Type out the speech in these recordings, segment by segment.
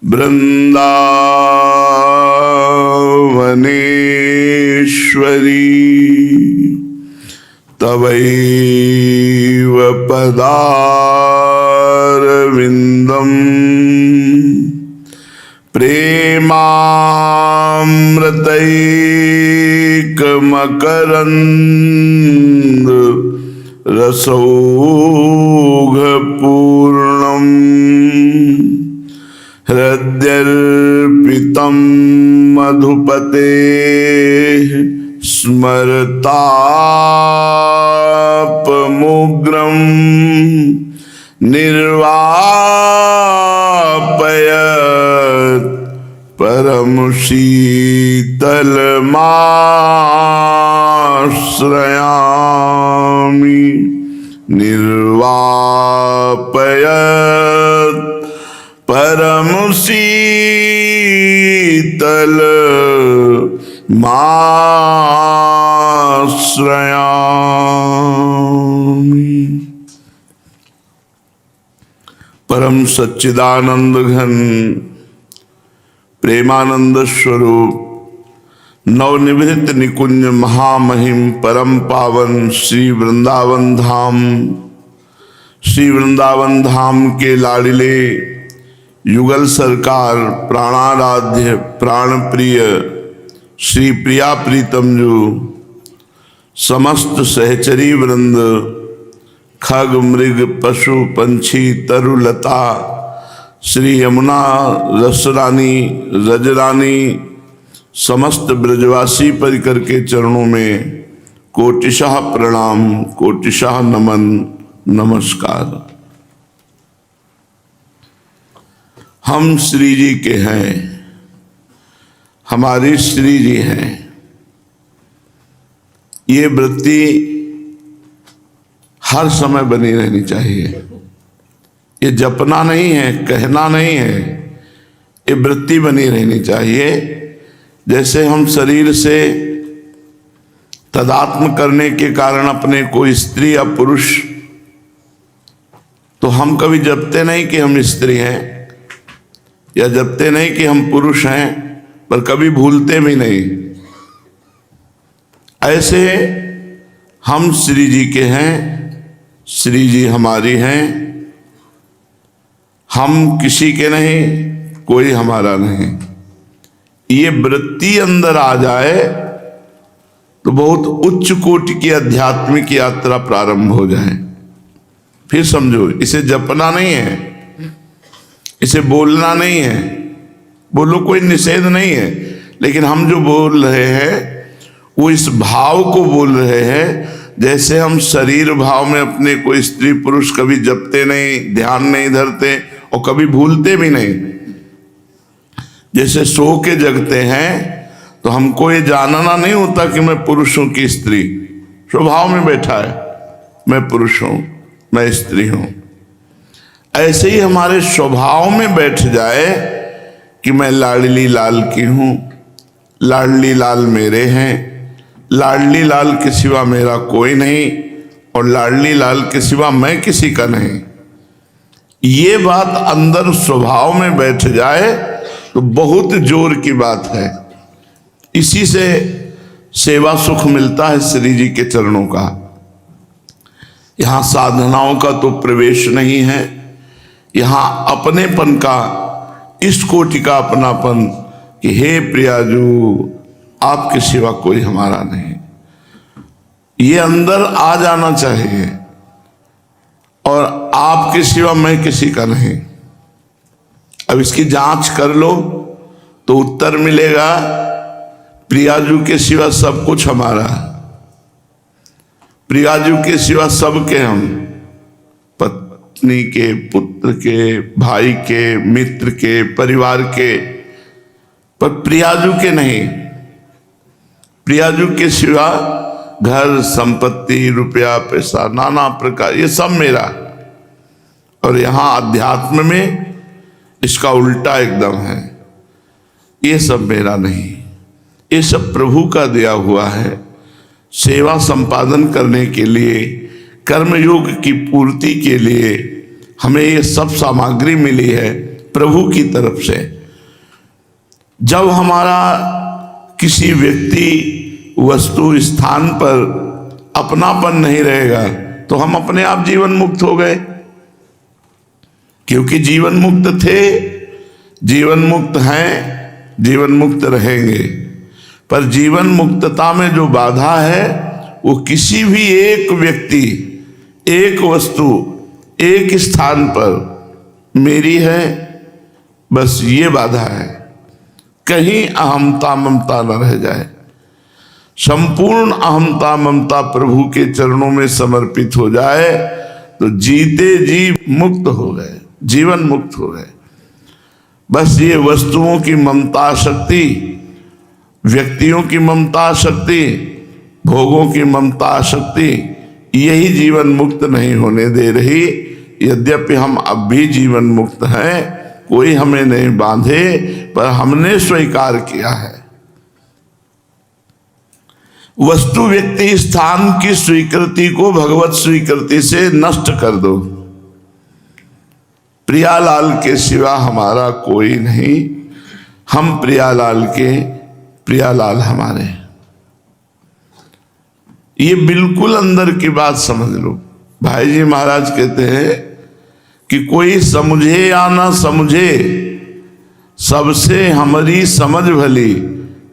वृंदावनेश्वरी तवैव पदारविंदम प्रेमामृतैकमकरंद रसौघपूर्णम् हृद्यर्पितं मधुपतेः स्मरतापमुग्रं निर्वापयत् परमशीतलमाश्रयामि निर्वापयत् परमशीतलमाश्रयामि। परम सच्चिदानंद घन प्रेमानंद स्वरूप नवनिभृत निकुंज महामहिम परम पावन श्री वृंदावन धाम के लाडिले युगल सरकार प्राणाराध्य प्राणप्रिय श्री प्रिया प्रीतम जो समस्त सहचरी वृंद खग मृग पशु पंछी तरुलता श्री यमुना रसरानी रजरानी समस्त ब्रजवासी परिकर के चरणों में कोटिशाह प्रणाम कोटिशाह नमन नमस्कार। हम श्री जी के हैं, हमारी श्री जी हैं। ये वृत्ति हर समय बनी रहनी चाहिए। ये जपना नहीं है, कहना नहीं है, ये वृत्ति बनी रहनी चाहिए। जैसे हम शरीर से तदात्म करने के कारण अपने को स्त्री या पुरुष, तो हम कभी जपते नहीं कि हम स्त्री हैं या जपते नहीं कि हम पुरुष हैं, पर कभी भूलते भी नहीं। ऐसे हम श्री जी के हैं, श्री जी हमारी हैं। हम किसी के नहीं, कोई हमारा नहीं। ये वृत्ति अंदर आ जाए तो बहुत उच्च कोटि की आध्यात्मिक यात्रा प्रारंभ हो जाए। फिर समझो, इसे जपना नहीं है, इसे बोलना नहीं है। बोलो, कोई निषेध नहीं है, लेकिन हम जो बोल रहे हैं वो इस भाव को बोल रहे हैं। जैसे हम शरीर भाव में अपने को स्त्री पुरुष कभी जपते नहीं, ध्यान नहीं धरते और कभी भूलते भी नहीं। जैसे सो के जगते हैं तो हमको ये जानना नहीं होता कि मैं पुरुष हूं कि स्त्री। स्वभाव में बैठा है, मैं पुरुष हूं, मैं स्त्री हूं। ऐसे ही हमारे स्वभाव में बैठ जाए कि मैं लाडली लाल की हूं, लाडली लाल मेरे हैं, लाडली लाल के सिवा मेरा कोई नहीं और लाडली लाल के सिवा मैं किसी का नहीं। ये बात अंदर स्वभाव में बैठ जाए तो बहुत जोर की बात है। इसी से सेवा सुख मिलता है श्री जी के चरणों का। यहाँ साधनाओं का तो प्रवेश नहीं है, यहाँ अपनेपन का, इस कोटि का अपनापन कि हे प्रियाजू आपके सिवा कोई हमारा नहीं, ये अंदर आ जाना चाहिए। और आपके सिवा मैं किसी का नहीं। अब इसकी जांच कर लो तो उत्तर मिलेगा, प्रियाजू के सिवा सब कुछ हमारा, प्रियाजू के सिवा सबके हम, पत्नी के, पुत्र के, भाई के, मित्र के, परिवार के, पर प्रियाजू के नहीं। प्रियाजू के सिवा घर संपत्ति रुपया पैसा नाना प्रकार ये सब मेरा। और यहाँ अध्यात्म में इसका उल्टा एकदम है, ये सब मेरा नहीं, ये सब प्रभु का दिया हुआ है। सेवा संपादन करने के लिए, कर्मयोग की पूर्ति के लिए हमें ये सब सामग्री मिली है, प्रभु की तरफ से। जब हमारा किसी व्यक्ति, वस्तु, स्थान पर अपनापन नहीं रहेगा तो हम अपने आप जीवन मुक्त हो गए, क्योंकि जीवन मुक्त थे, जीवन मुक्त हैं, जीवन मुक्त रहेंगे। पर जीवन मुक्तता में जो बाधा है वो किसी भी एक व्यक्ति, एक वस्तु, एक स्थान पर मेरी है, बस ये बाधा है। कहीं अहमता ममता न रह जाए। संपूर्ण अहमता ममता प्रभु के चरणों में समर्पित हो जाए तो जीते जी मुक्त हो गए, जीवन मुक्त हो गए। बस ये वस्तुओं की ममता शक्ति, व्यक्तियों की ममता शक्ति, भोगों की ममता शक्ति, यही जीवन मुक्त नहीं होने दे रही। यद्यपि हम अब भी जीवन मुक्त हैं, कोई हमें नहीं बांधे, पर हमने स्वीकार किया है। वस्तु, व्यक्ति, स्थान की स्वीकृति को भगवत स्वीकृति से नष्ट कर दो। प्रियालाल के सिवा हमारा कोई नहीं, हम प्रियालाल के, प्रियालाल हमारे। ये बिल्कुल अंदर की बात समझ लो। भाई जी महाराज कहते हैं कि कोई समझे या ना समझे, सबसे हमारी समझ भली,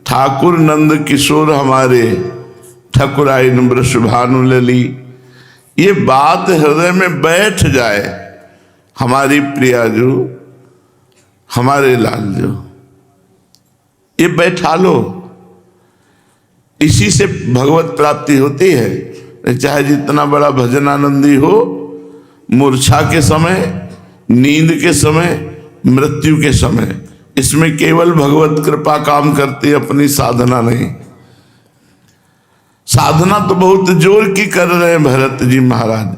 ठाकुर नंद किशोर हमारे, ठकुराई वृष भानु लली। ये बात हृदय में बैठ जाए, हमारी प्रिया जो, हमारे लाल जो, ये बैठा लो। इसी से भगवत प्राप्ति होती है। चाहे जितना बड़ा भजनानंदी हो, मूर्छा के समय, नींद के समय, मृत्यु के समय, इसमें केवल भगवत कृपा काम करती, अपनी साधना नहीं। साधना तो बहुत जोर की कर रहे हैं भरत जी महाराज।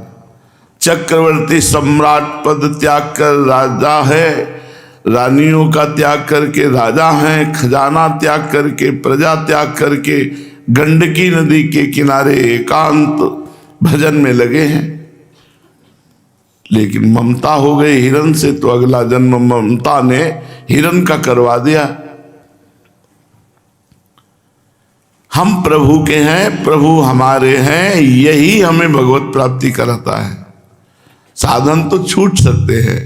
चक्रवर्ती सम्राट पद त्याग कर राजा है, रानियों का त्याग करके राजा हैं, खजाना त्याग करके, प्रजा त्याग करके, गंडकी नदी के किनारे एकांत भजन में लगे हैं। लेकिन ममता हो गई हिरण से, तो अगला जन्म ममता ने हिरण का करवा दिया। हम प्रभु के हैं, प्रभु हमारे हैं, यही हमें भगवत प्राप्ति कराता है। साधन तो छूट सकते हैं,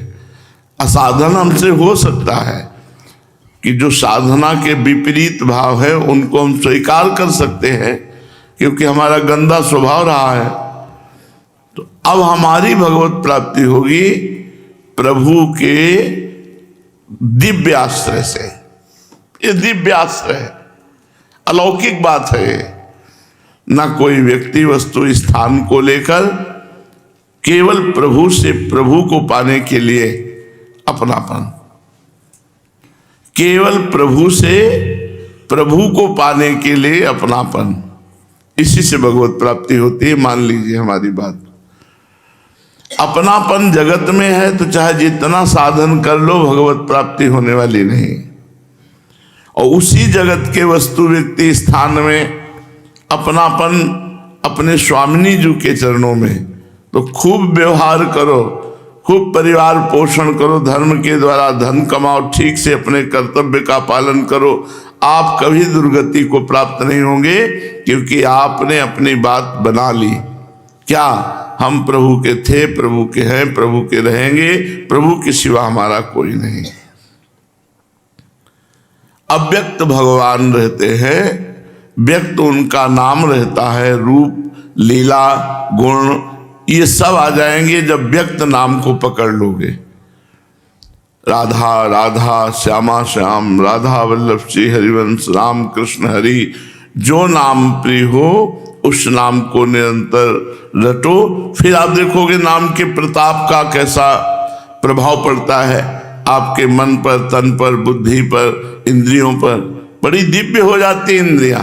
असाधन हमसे हो सकता है कि जो साधना के विपरीत भाव है उनको हम स्वीकार कर सकते हैं, क्योंकि हमारा गंदा स्वभाव रहा है। तो अब हमारी भगवत प्राप्ति होगी प्रभु के दिव्य आश्रय से। ये दिव्य आश्रय है, अलौकिक बात है। ना कोई व्यक्ति, वस्तु, स्थान को लेकर, केवल प्रभु से प्रभु को पाने के लिए अपनापन, केवल प्रभु से प्रभु को पाने के लिए अपनापन, इसी से भगवत प्राप्ति होती है। मान लीजिए हमारी बात। अपनापन जगत में है तो चाहे जितना साधन कर लो, भगवत प्राप्ति होने वाली नहीं। और उसी जगत के वस्तु, व्यक्ति, स्थान में अपनापन अपने स्वामिनी जी के चरणों में, तो खूब व्यवहार करो, खूब परिवार पोषण करो, धर्म के द्वारा धन कमाओ, ठीक से अपने कर्तव्य का पालन करो। आप कभी दुर्गति को प्राप्त नहीं होंगे, क्योंकि आपने अपनी बात बना ली। क्या? हम प्रभु के थे, प्रभु के हैं, प्रभु के रहेंगे, प्रभु के सिवा हमारा कोई नहीं। अव्यक्त भगवान रहते हैं, व्यक्त उनका नाम रहता है, रूप, लीला, गुण, ये सब आ जाएंगे जब व्यक्त नाम को पकड़ लोगे। राधा राधा, श्यामा श्याम, राधा वल्लभ श्री हरिवंश, राम कृष्ण हरि, जो नाम प्रिय हो उस नाम को निरंतर रटो। फिर आप देखोगे नाम के प्रताप का कैसा प्रभाव पड़ता है आपके मन पर, तन पर, बुद्धि पर, इंद्रियों पर। बड़ी दिव्य हो जाती इंद्रियां।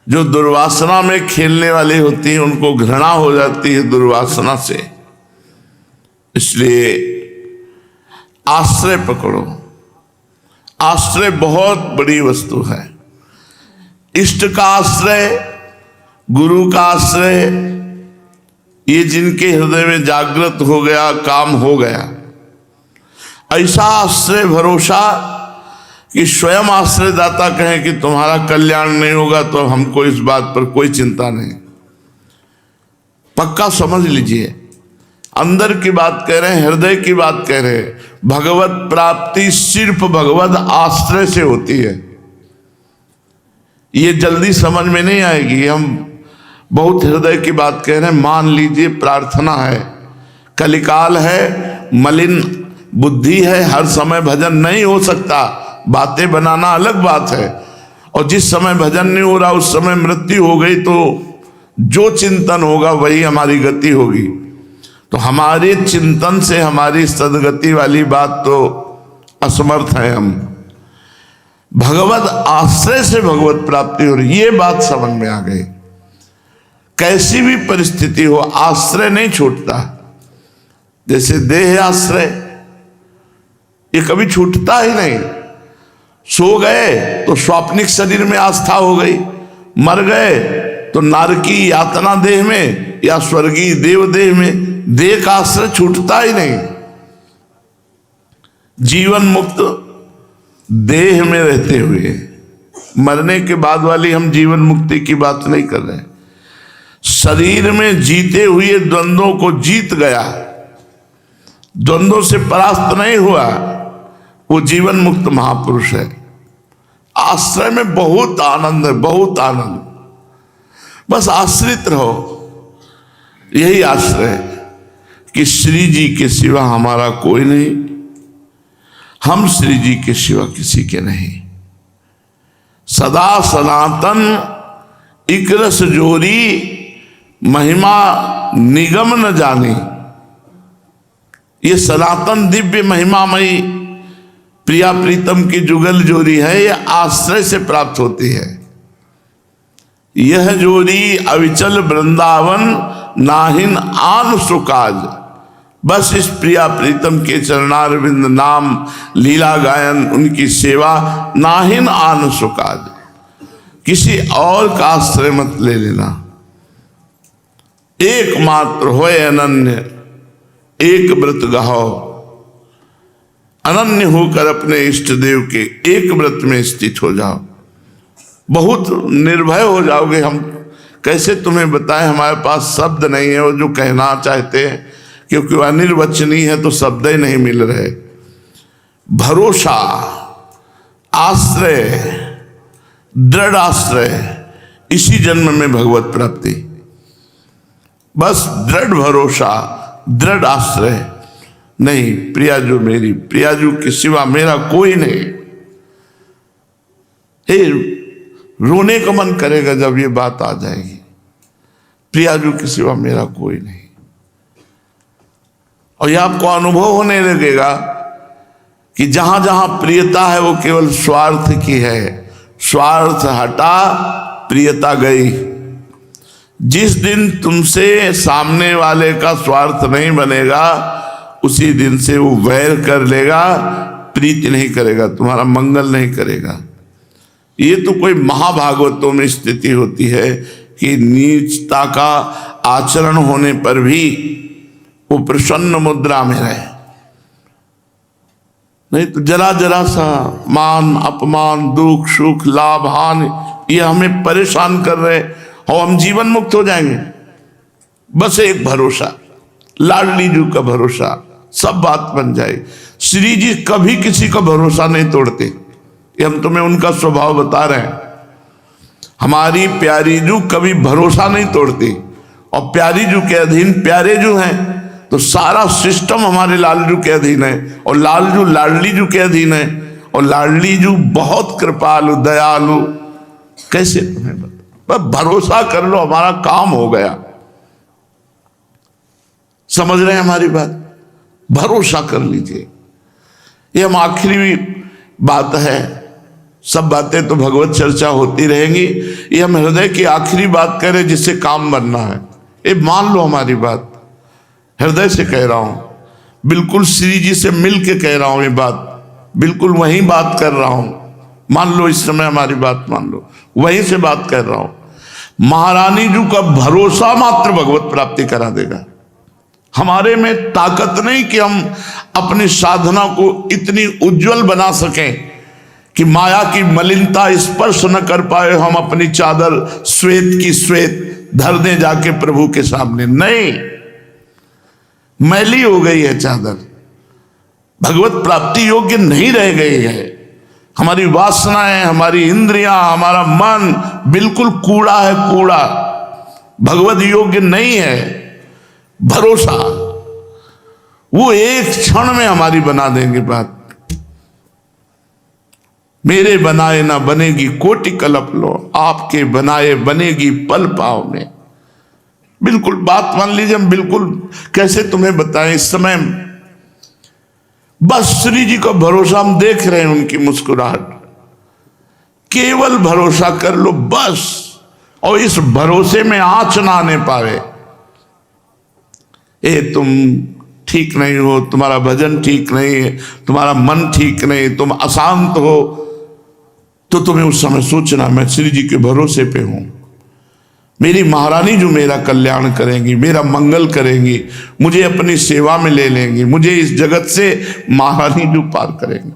जो दुर्वासना में खेलने वाली होती हैं उनको घृणा हो जाती है दुर्वासना से। इसलिए आश्रय पकड़ो। आश्रय बहुत बड़ी वस्तु है। इष्ट का आश्रय, गुरु का आश्रय, ये जिनके हृदय में जागृत हो गया, काम हो गया। ऐसा आश्रय भरोसा कि स्वयं आश्रयदाता कहें कि तुम्हारा कल्याण नहीं होगा तो हमको इस बात पर कोई चिंता नहीं। पक्का समझ लीजिए, अंदर की बात कह रहे हैं, हृदय की बात कह रहे हैं। भगवत प्राप्ति सिर्फ भगवत आश्रय से होती है। ये जल्दी समझ में नहीं आएगी, हम बहुत हृदय की बात कह रहे हैं। मान लीजिए प्रार्थना है, कलिकाल है, मलिन बुद्धि है, हर समय भजन नहीं हो सकता। बातें बनाना अलग बात है, और जिस समय भजन नहीं हो रहा उस समय मृत्यु हो गई तो जो चिंतन होगा वही हमारी गति होगी। तो हमारे चिंतन से हमारी सदगति वाली बात तो असमर्थ है हम। भगवत आश्रय से भगवत प्राप्ति हो रही, ये बात समझ में आ गई। कैसी भी परिस्थिति हो आश्रय नहीं छूटता। जैसे देह आश्रय, ये कभी छूटता ही नहीं। सो गए तो स्वाप्निक शरीर में आस्था हो गई, मर गए तो नारकी यातना देह में या स्वर्गीय देव देह में, देह का आश्रय छूटता ही नहीं। जीवन मुक्त देह में रहते हुए, मरने के बाद वाली हम जीवन मुक्ति की बात नहीं कर रहे। शरीर में जीते हुए द्वंद्वों को जीत गया, द्वंद्वों से परास्त नहीं हुआ, वो जीवन मुक्त महापुरुष है। आश्रय में बहुत आनंद है, बहुत आनंद। बस आश्रित रहो, यही आश्रय है कि श्री जी के सिवा हमारा कोई नहीं, हम श्री जी के सिवा किसी के नहीं। सदा सनातन इकरस जोरी, महिमा निगम न जानी। ये सनातन दिव्य महिमामयी प्रिया प्रीतम की जुगल जोड़ी है, यह आश्रय से प्राप्त होती है। यह जोड़ी अविचल वृंदावन नाहिन आन सुकाज। बस इस प्रिया प्रीतम के चरणारविंद नाम लीला गायन, उनकी सेवा, नाहिन आन सुकाज। किसी और का आश्रय मत ले लेना। एकमात्र होए अनन्य, एक व्रत गाहो। अनन्य होकर अपने इष्ट देव के एक व्रत में स्थित हो जाओ, बहुत निर्भय हो जाओगे। हम कैसे तुम्हें बताएं, हमारे पास शब्द नहीं है वो जो कहना चाहते हैं, क्योंकि वह अनिर्वचनीय है तो शब्द ही नहीं मिल रहे। भरोसा, आश्रय, दृढ़ आश्रय, इसी जन्म में भगवत प्राप्ति। बस दृढ़ भरोसा, दृढ़ आश्रय। नहीं, प्रियाजू मेरी, प्रियाजू के सिवा मेरा कोई नहीं। रोने का मन करेगा जब ये बात आ जाएगी, प्रियाजू के सिवा मेरा कोई नहीं। और ये आपको अनुभव होने लगेगा कि जहां जहां प्रियता है वो केवल स्वार्थ की है। स्वार्थ हटा, प्रियता गई। जिस दिन तुमसे सामने वाले का स्वार्थ नहीं बनेगा, उसी दिन से वो वैर कर लेगा, प्रीति नहीं करेगा, तुम्हारा मंगल नहीं करेगा। ये तो कोई महाभागवतों में स्थिति होती है कि नीचता का आचरण होने पर भी वो प्रसन्न मुद्रा में रहे। नहीं तो जरा जरा सा मान अपमान, दुख सुख, लाभ हानि, ये हमें परेशान कर रहे और हम जीवन मुक्त हो जाएंगे। बस एक भरोसा, लाडली जी का भरोसा, सब बात बन जाए। श्री जी कभी किसी का भरोसा नहीं तोड़ते, ये हम तुम्हें उनका स्वभाव बता रहे हैं। हमारी प्यारी जू कभी भरोसा नहीं तोड़ती, और प्यारी जू के अधीन प्यारे जू हैं, तो सारा सिस्टम हमारे लालजू के अधीन है, और लालजू लाडली जू के अधीन है, और लाडली जू बहुत कृपालु दयालु। कैसे तुम्हें बता, भरोसा कर लो, हमारा काम हो गया। समझ रहे हैं हमारी बात? भरोसा कर लीजिए। ये हम आखिरी बात है, सब बातें तो भगवत चर्चा होती रहेंगी, ये हम हृदय की आखिरी बात कह रहे जिससे काम बनना है। ये मान लो हमारी बात, हृदय से कह रहा हूं, बिल्कुल श्री जी से मिल के कह रहा हूं ये बात, बिल्कुल वही बात कर रहा हूं। मान लो इस समय हमारी बात मान लो, वहीं से बात कर रहा हूं। महारानी जी का भरोसा मात्र भगवत प्राप्ति करा देगा। हमारे में ताकत नहीं कि हम अपनी साधना को इतनी उज्जवल बना सकें कि माया की मलिनता स्पर्श न कर पाए, हम अपनी चादर श्वेत की श्वेत धर दें जाके प्रभु के सामने। नहीं, मैली हो गई है चादर, भगवत प्राप्ति योग्य नहीं रह गई है। हमारी वासनाएं, हमारी इंद्रियां, हमारा मन बिल्कुल कूड़ा है, कूड़ा, भगवत योग्य नहीं है। भरोसा वो एक क्षण में हमारी बना देंगे बात। मेरे बनाए ना बनेगी कोटि कल्प लो, आपके बनाए बनेगी पल पाव में। बिल्कुल बात मान लीजिए, हम बिल्कुल कैसे तुम्हें बताएं, इस समय बस श्री जी का भरोसा हम देख रहे हैं, उनकी मुस्कुराहट, केवल भरोसा कर लो बस। और इस भरोसे में आंच ना आने पावे, ए तुम ठीक नहीं हो, तुम्हारा भजन ठीक नहीं है, तुम्हारा मन ठीक नहीं, तुम अशांत हो, तो तुम्हें उस समय सोचना मैं श्री जी के भरोसे पे हूं। मेरी महारानी जो मेरा कल्याण करेंगी, मेरा मंगल करेंगी, मुझे अपनी सेवा में ले लेंगी, मुझे इस जगत से महारानी जो पार करेंगी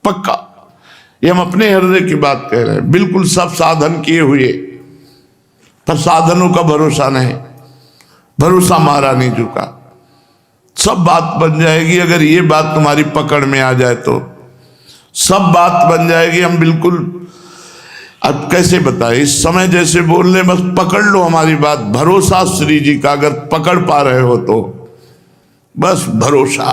पक्का। ये हम अपने हृदय की बात कह रहे हैं। बिल्कुल सब साधन किए हुए, पर साधनों का भरोसा नहीं, भरोसा महारानी जी का। सब बात बन जाएगी अगर ये बात तुम्हारी पकड़ में आ जाए तो, सब बात बन जाएगी। हम बिल्कुल, अब कैसे बताए, इस समय जैसे बोल रहे, बस पकड़ लो हमारी बात। भरोसा श्री जी का अगर पकड़ पा रहे हो तो बस भरोसा।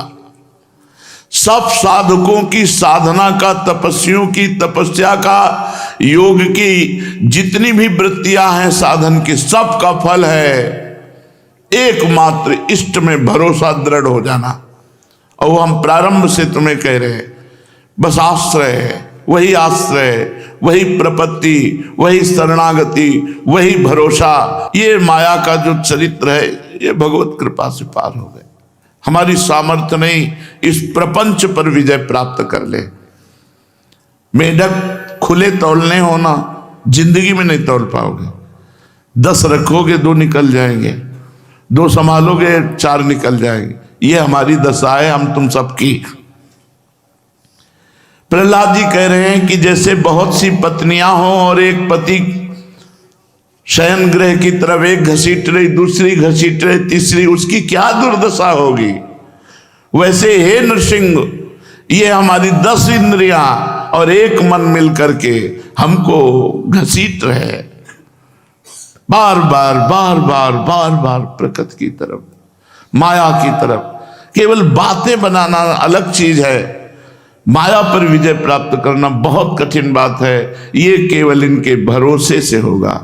सब साधकों की साधना का, तपस्वियों की तपस्या का, योग की जितनी भी वृत्तियां हैं साधन की, सब का फल है एकमात्र इष्ट में भरोसा, दृढ़ हो जाना। और वो हम प्रारंभ से तुम्हें कह रहे हैं, बस आश्रय है, वही आश्रय, वही प्रपत्ति, वही शरणागति, वही भरोसा। ये माया का जो चरित्र है, ये भगवत कृपा से पार हो गए। हमारी सामर्थ्य नहीं इस प्रपंच पर विजय प्राप्त कर ले। मेढक खुले तौलने हो ना, जिंदगी में नहीं तौल पाओगे। 10 रखोगे 2 निकल जाएंगे, 2 संभालोगे 4 निकल जाएंगे। ये हमारी दशा है, हम तुम सबकी। प्रहलाद जी कह रहे हैं कि जैसे बहुत सी पत्नियां हों और एक पति शयन गृह की तरफ एक घसीट रही, दूसरी घसीट रही, तीसरी, उसकी क्या दुर्दशा होगी, वैसे हे नृसिंह ये हमारी 10 इंद्रियां और एक मन मिल करके हमको घसीट रहे, बार बार बार बार बार बार प्रकृति की तरफ, माया की तरफ। केवल बातें बनाना अलग चीज है, माया पर विजय प्राप्त करना बहुत कठिन बात है। ये केवल इनके भरोसे से होगा।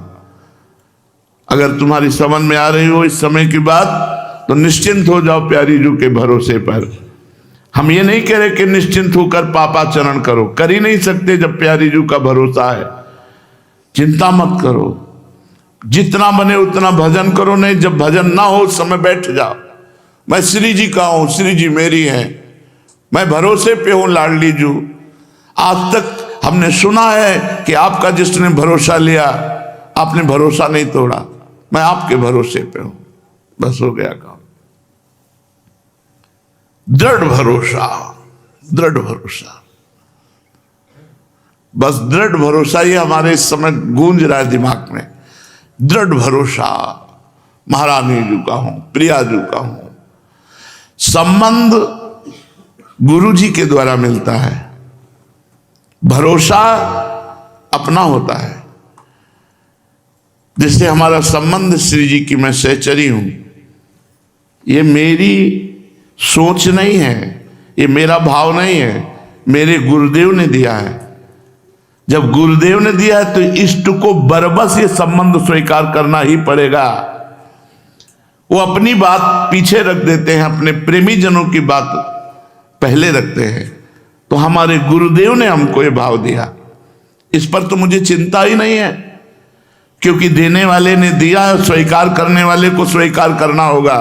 अगर तुम्हारी समझ में आ रही हो इस समय की बात, तो निश्चिंत हो जाओ प्यारी जू के भरोसे पर। हम ये नहीं कह रहे कि निश्चिंत होकर पापाचरण करो, कर ही नहीं सकते जब प्यारी जू का भरोसा है। चिंता मत करो, जितना बने उतना भजन करो। नहीं, जब भजन ना हो उस समय बैठ जाओ, मैं श्री जी का हूं, श्री जी मेरी है, मैं भरोसे पे हूं लाडली जू। आज तक हमने सुना है कि आपका जिसने भरोसा लिया, आपने भरोसा नहीं तोड़ा, मैं आपके भरोसे पे हूं, बस हो गया काम। दृढ़ भरोसा, दृढ़ भरोसा, बस दृढ़ भरोसा ही हमारे इस समय गूंज रहा है दिमाग में। दृढ़ भरोसा महारानी जी का हूं, प्रिया जी का हूं। संबंध गुरु जी के द्वारा मिलता है, भरोसा अपना होता है। जिससे हमारा संबंध श्री जी की, मैं सहचरी हूं, ये मेरी सोच नहीं है, ये मेरा भाव नहीं है, मेरे गुरुदेव ने दिया है। जब गुरुदेव ने दिया है तो इष्ट को बरबस ये संबंध स्वीकार करना ही पड़ेगा। वो अपनी बात पीछे रख देते हैं, अपने प्रेमी जनों की बात पहले रखते हैं। तो हमारे गुरुदेव ने हमको ये भाव दिया, इस पर तो मुझे चिंता ही नहीं है, क्योंकि देने वाले ने दिया है, स्वीकार करने वाले को स्वीकार करना होगा।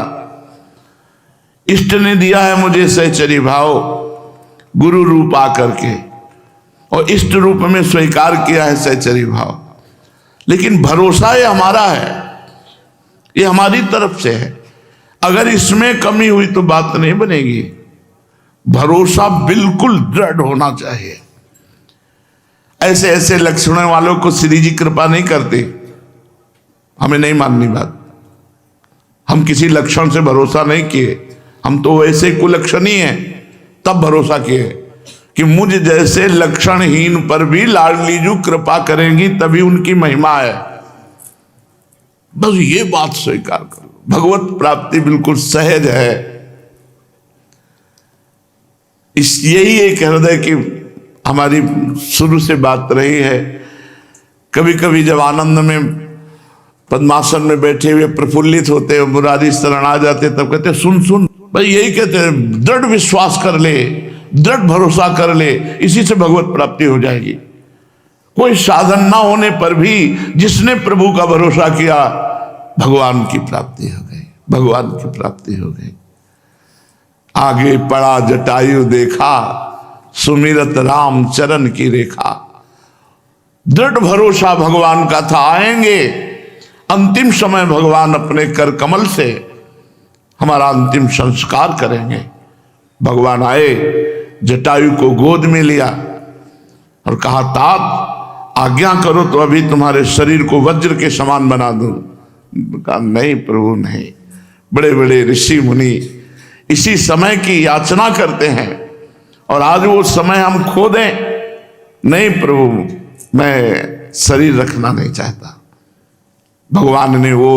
इष्ट ने दिया है मुझे सहचरी भाव, गुरु रूप आकर के, और इष्ट रूप में स्वीकार किया है सहचरी भाव। लेकिन भरोसा ये हमारा है, ये हमारी तरफ से है। अगर इसमें कमी हुई तो बात नहीं बनेगी। भरोसा बिल्कुल दृढ़ होना चाहिए। ऐसे ऐसे लक्षणों वालों को श्री जी कृपा नहीं करते। हमें नहीं माननी बात। हम किसी लक्षण से भरोसा नहीं किए, हम तो वैसे कुलक्षणी हैं, तब भरोसा किए कि मुझ जैसे लक्षणहीन पर भी लाडली जी कृपा करेंगी, तभी उनकी महिमा है। बस ये बात स्वीकार करो, भगवत प्राप्ति बिल्कुल सहज है। यही एक हृदय की हमारी शुरू से बात रही है। कभी कभी जब आनंद में पद्मासन में बैठे हुए प्रफुल्लित होते हैं, मुरारी शरण आ जाते, तब कहते सुन सुन, भाई यही कहते हैं, दृढ़ विश्वास कर ले, दृढ़ भरोसा कर ले, इसी से भगवत प्राप्ति हो जाएगी। कोई साधन ना होने पर भी जिसने प्रभु का भरोसा किया, भगवान की प्राप्ति हो गई, भगवान की प्राप्ति हो गई। आगे पड़ा जटायु देखा, सुमिरत राम चरण की रेखा। दृढ़ भरोसा भगवान का था, आएंगे अंतिम समय भगवान अपने कर कमल से हमारा अंतिम संस्कार करेंगे। भगवान आए, जटायु को गोद में लिया और कहा तात आज्ञा करो तो अभी तुम्हारे शरीर को वज्र के समान बना दूं। कहा नहीं प्रभु नहीं। बड़े बड़े ऋषि मुनि इसी समय की याचना करते हैं और आज वो समय हम खो दें। नहीं प्रभु, मैं शरीर रखना नहीं चाहता। भगवान ने वो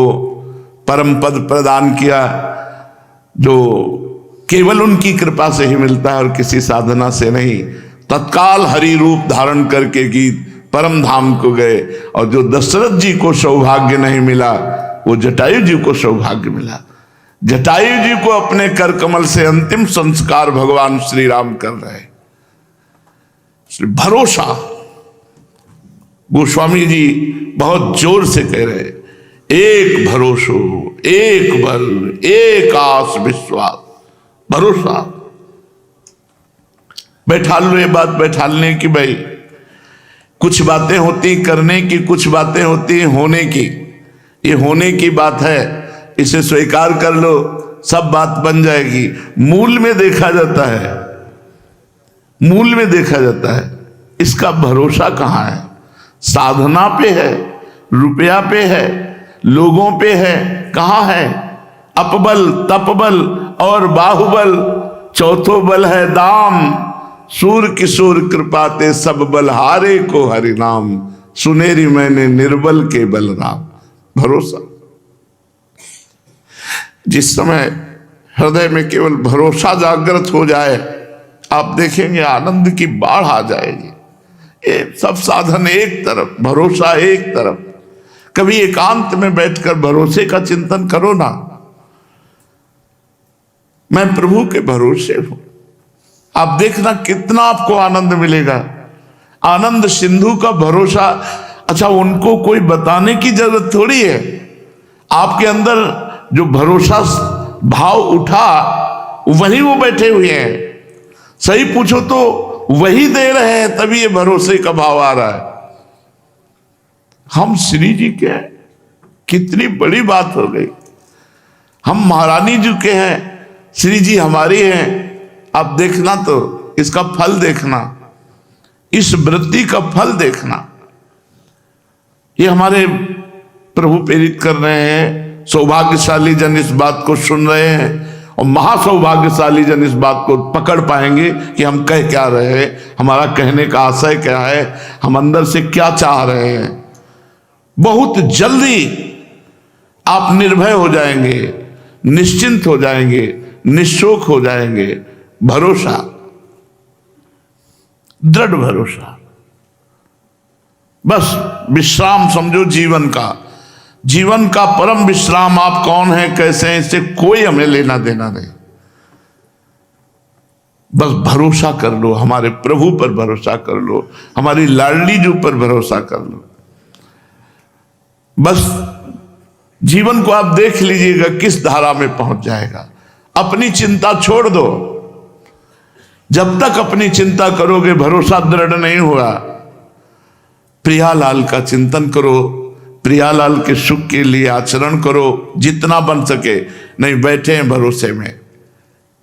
परम पद प्रदान किया जो केवल उनकी कृपा से ही मिलता है और किसी साधना से नहीं। तत्काल हरि रूप धारण करके गीत परम धाम को गए, और जो दशरथ जी को सौभाग्य नहीं मिला, वो जटायु जी को सौभाग्य मिला। जटायु जी को अपने कर कमल से अंतिम संस्कार भगवान श्री राम कर रहे। भरोसा गोस्वामी जी बहुत जोर से कह रहे, एक भरोसो, एक बल, एक आस विश्वास। भरोसा बैठा लो, ये बात बैठालने की, भाई कुछ बातें होती करने की, कुछ बातें होती होने की। ये होने की बात है, इसे स्वीकार कर लो, सब बात बन जाएगी। मूल में देखा जाता है, मूल में देखा जाता है। इसका भरोसा कहाँ है? साधना पे है, रुपया पे है, लोगों पे है, कहाँ है? अपबल तपबल और बाहुबल, चौथो बल है दाम। सूर किशोर कृपाते सब बलहारे को हरि नाम। सुनेरी मैंने निर्बल के बल राम। भरोसा जिस समय हृदय में केवल भरोसा जागृत हो जाए, आप देखेंगे आनंद की बाढ़ आ जाएगी। ये सब साधन एक तरफ, भरोसा एक तरफ। कभी एकांत में बैठकर भरोसे का चिंतन करो ना। मैं प्रभु के भरोसे हूं, आप देखना कितना आपको आनंद मिलेगा। आनंद सिंधु का भरोसा, अच्छा उनको कोई बताने की जरूरत थोड़ी है। आपके अंदर जो भरोसा भाव उठा, वही वो बैठे हुए हैं। सही पूछो तो वही दे रहे हैं, तभी ये भरोसे का भाव आ रहा है। हम श्री जी के हैं, कितनी बड़ी बात हो गई। हम महारानी जी के हैं, श्री जी हमारी हैं। आप देखना तो इसका फल देखना, इस वृत्ति का फल देखना। ये हमारे प्रभु प्रेरित कर रहे हैं। सौभाग्यशाली जन इस बात को सुन रहे हैं और महासौभाग्यशाली जन इस बात को पकड़ पाएंगे कि हम कह क्या रहे हैं, हमारा कहने का आशय क्या है, हम अंदर से क्या चाह रहे हैं। बहुत जल्दी आप निर्भय हो जाएंगे, निश्चिंत हो जाएंगे, निशोक हो जाएंगे। भरोसा, दृढ़ भरोसा, बस विश्राम समझो जीवन का। जीवन का परम विश्राम आप कौन है, कैसे हैं, इससे कोई हमें लेना देना नहीं। बस भरोसा कर लो, हमारे प्रभु पर भरोसा कर लो, हमारी लाडली जी पर भरोसा कर लो। बस जीवन को आप देख लीजिएगा किस धारा में पहुंच जाएगा। अपनी चिंता छोड़ दो। जब तक अपनी चिंता करोगे, भरोसा दृढ़ नहीं हुआ। प्रियालाल का चिंतन करो, प्रियालाल के सुख के लिए आचरण करो जितना बन सके, नहीं बैठे हैं भरोसे में।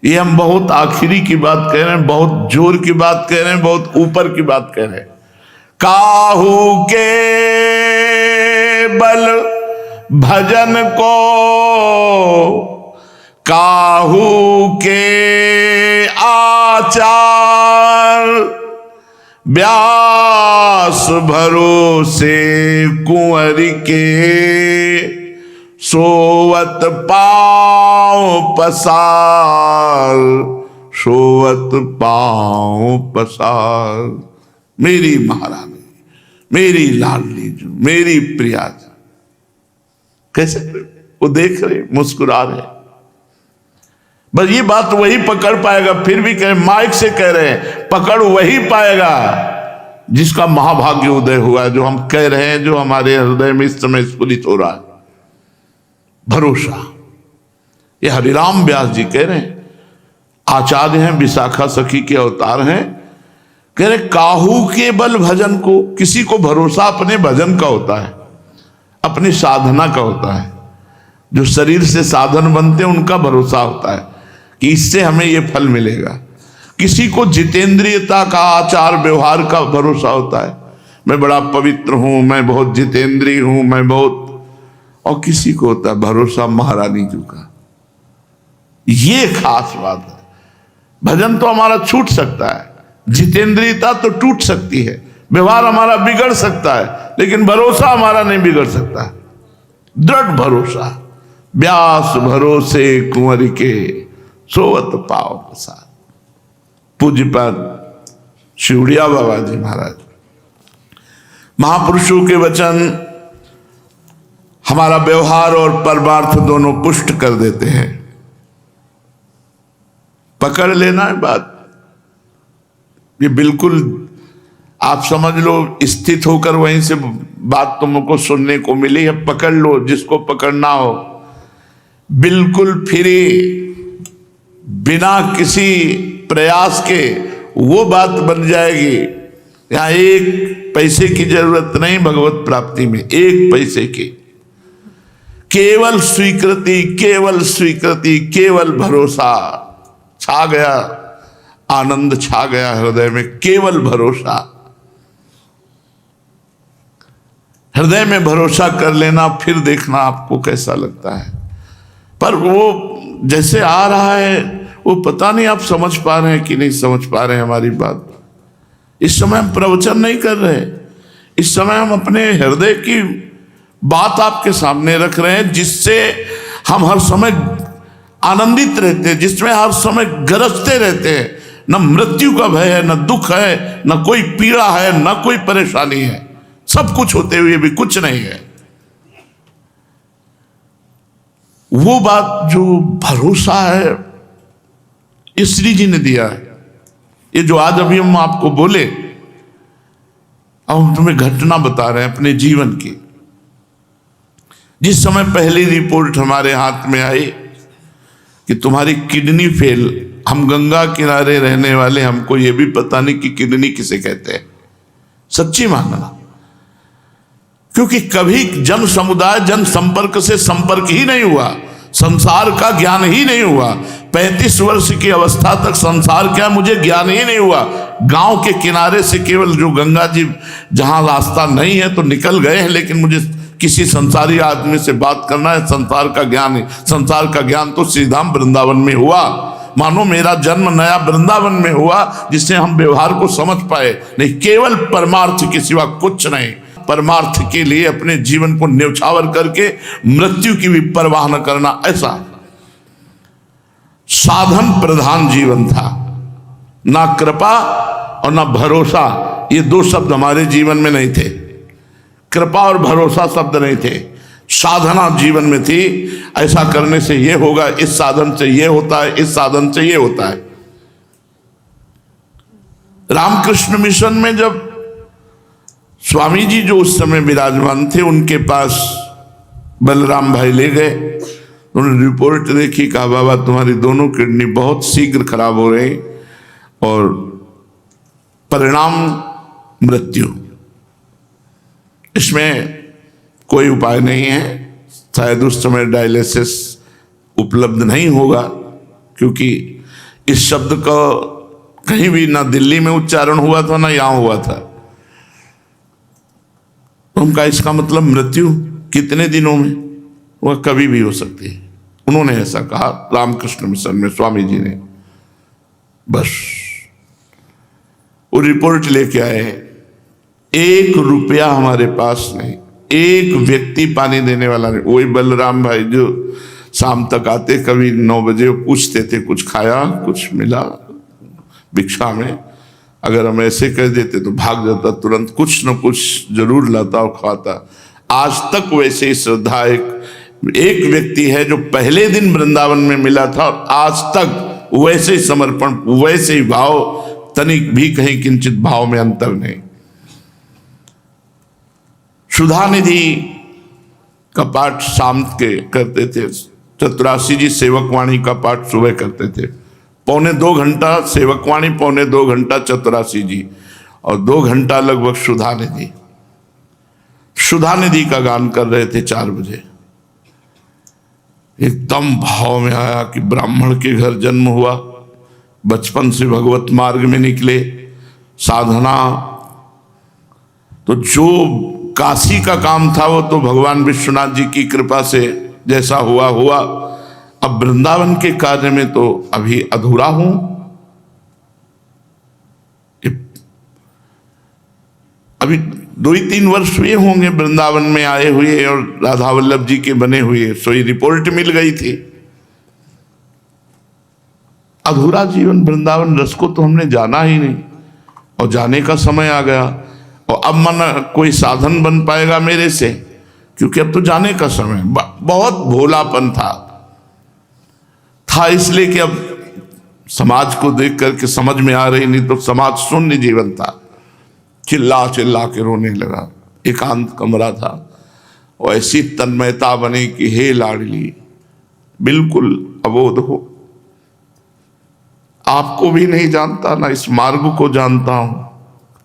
ये हम बहुत आखिरी की बात कह रहे हैं, बहुत जोर की बात कह रहे हैं, बहुत ऊपर की बात कह रहे हैं। काहू के बल भजन को, काहू के आचार, व्यास भरोसे कुंवर के, सोवत पाँव पसार, सोवत पाँव पसार। मेरी महारानी, मेरी लाडली जो, मेरी प्रिया जो, कैसे वो देख रहे, मुस्कुरा रहे। बस ये बात वही पकड़ पाएगा। फिर भी कह माइक से कह रहे हैं, पकड़ वही पाएगा जिसका महाभाग्य उदय हुआ है, जो हम कह रहे हैं, जो हमारे हृदय में इस समय स्फुलित हो रहा है। भरोसा, ये हरिराम व्यास जी कह रहे हैं, आचार्य हैं, विशाखा सखी के अवतार हैं। कह रहे काहू के बल भजन को, किसी को भरोसा अपने भजन का होता है, अपनी साधना का होता है। जो शरीर से साधन बनते हैं उनका भरोसा होता है कि इससे हमें ये फल मिलेगा। किसी को जितेंद्रियता का, आचार व्यवहार का भरोसा होता है, मैं बड़ा पवित्र हूं, मैं बहुत जितेंद्रिय हूं, मैं बहुत। और किसी को होता है भरोसा महारानी जी का। ये खास बात है। भजन तो हमारा छूट सकता है, जितेंद्रियता तो टूट सकती है, व्यवहार हमारा बिगड़ सकता है, लेकिन भरोसा हमारा नहीं बिगड़ सकता। दृढ़ भरोसा, व्यास भरोसे कुंवर के, सोवत पाँव पसार। पूज्यपाद शिवड़िया बाबा जी महाराज। महापुरुषों के वचन हमारा व्यवहार और परमार्थ दोनों पुष्ट कर देते हैं। पकड़ लेना है बात, ये बिल्कुल आप समझ लो, स्थित होकर वहीं से बात तुमको सुनने को मिली है। पकड़ लो जिसको पकड़ना हो, बिल्कुल फ्री, बिना किसी प्रयास के वो बात बन जाएगी। यहां एक पैसे की जरूरत नहीं भगवत प्राप्ति में, एक पैसे की, केवल स्वीकृति, केवल स्वीकृति, केवल भरोसा। छा गया आनंद, छा गया हृदय में, केवल भरोसा। हृदय में भरोसा कर लेना, फिर देखना आपको कैसा लगता है। पर वो जैसे आ रहा है, वो पता नहीं आप समझ पा रहे हैं कि नहीं समझ पा रहे हैं हमारी बात। इस समय हम प्रवचन नहीं कर रहे, इस समय हम अपने हृदय की बात आपके सामने रख रहे हैं, जिससे हम हर समय आनंदित रहते हैं, जिसमें हर समय गरजते रहते हैं। न मृत्यु का भय है, न दुख है, न कोई पीड़ा है, न कोई परेशानी है। सब कुछ होते हुए भी कुछ नहीं है। वो बात जो भरोसा है, ये श्री जी ने दिया है। ये जो आज अभी हम आपको बोले, अब हम तुम्हें घटना बता रहे हैं अपने जीवन की। जिस समय पहली रिपोर्ट हमारे हाथ में आई कि तुम्हारी किडनी फेल, हम गंगा किनारे रहने वाले, हमको ये भी पता नहीं कि किडनी किसे कहते हैं। सच्ची मानना, क्योंकि कभी जन समुदाय, जन संपर्क से संपर्क ही नहीं हुआ, संसार का ज्ञान ही नहीं हुआ। 35 वर्ष की अवस्था तक संसार क्या मुझे ज्ञान ही नहीं हुआ। गांव के किनारे से केवल जो गंगा जी, जहां रास्ता नहीं है तो निकल गए हैं, लेकिन मुझे किसी संसारी आदमी से बात करना है, संसार का ज्ञान है। संसार का ज्ञान तो श्रीधाम वृंदावन में हुआ। मानो मेरा जन्म नया वृंदावन में हुआ, जिससे हम व्यवहार को समझ पाए। नहीं, केवल परमार्थ के सिवा कुछ नहीं। परमार्थ के लिए अपने जीवन को न्यौछावर करके मृत्यु की भी परवाह न करना, ऐसा साधन प्रधान जीवन था। ना कृपा और ना भरोसा, ये दो शब्द हमारे जीवन में नहीं थे। कृपा और भरोसा शब्द नहीं थे, साधना जीवन में थी। ऐसा करने से ये होगा, इस साधन से ये होता है, इस साधन से ये होता है। रामकृष्ण मिशन में जब स्वामी जी जो उस समय विराजमान थे, उनके पास बलराम भाई ले गए। उन्होंने रिपोर्ट देखी, कहा बाबा तुम्हारी दोनों किडनी बहुत शीघ्र खराब हो रही और परिणाम मृत्यु, इसमें कोई उपाय नहीं है। शायद उस समय डायलिसिस उपलब्ध नहीं होगा, क्योंकि इस शब्द का कहीं भी ना दिल्ली में उच्चारण हुआ था ना यहां हुआ था। तो उनका इसका मतलब मृत्यु कितने दिनों में, वह कभी भी हो सकती है। उन्होंने ऐसा कहा रामकृष्ण मिशन में स्वामी जी ने। बस वो रिपोर्ट लेके आए, 1 रुपया हमारे पास नहीं, एक व्यक्ति पानी देने वाला नहीं। वही बलराम भाई जो शाम तक आते, कभी 9 बजे पूछते थे कुछ खाया, कुछ मिला भिक्षा में। अगर हम ऐसे कह देते तो भाग जाता, तुरंत कुछ न कुछ जरूर लाता और खाता। आज तक वैसे ही श्रद्धा एक व्यक्ति है जो पहले दिन वृंदावन में मिला था और आज तक वैसे ही समर्पण, वैसे ही भाव, तनिक भी कहीं किंचित भाव में अंतर नहीं। सुधा निधि का पाठ शाम के करते थे, चतुरासी जी सेवकवाणी का पाठ सुबह करते थे। 1.25 घंटा सेवकवाणी, 1.25 घंटा चतुरासी जी, और 2 घंटा लगभग सुधा निधि। सुधा निधि का गान कर रहे थे 4 बजे। एकदम भाव में आया कि ब्राह्मण के घर जन्म हुआ, बचपन से भगवत मार्ग में निकले, साधना। तो जो काशी का काम था वो तो भगवान विश्वनाथ जी की कृपा से जैसा हुआ हुआ। अब वृंदावन के कार्य में तो अभी अधूरा हूं। अभी 2-3 वर्ष हुए होंगे वृंदावन में आए हुए और राधा वल्लभ जी के बने हुए, सोई रिपोर्ट मिल गई थी। अधूरा जीवन, वृंदावन रस को तो हमने जाना ही नहीं, और जाने का समय आ गया। और अब मन कोई साधन बन पाएगा मेरे से, क्योंकि अब तो जाने का समय। बहुत भोलापन था इसलिए कि अब समाज को देख करके समझ में आ रही, नहीं तो समाज शून्य जीवन था। चिल्ला चिल्ला के रोने लगा, एकांत कमरा था, और ऐसी तन्मयता बनी कि हे लाडली बिल्कुल अबोध हो, आपको भी नहीं जानता ना इस मार्ग को जानता हूं।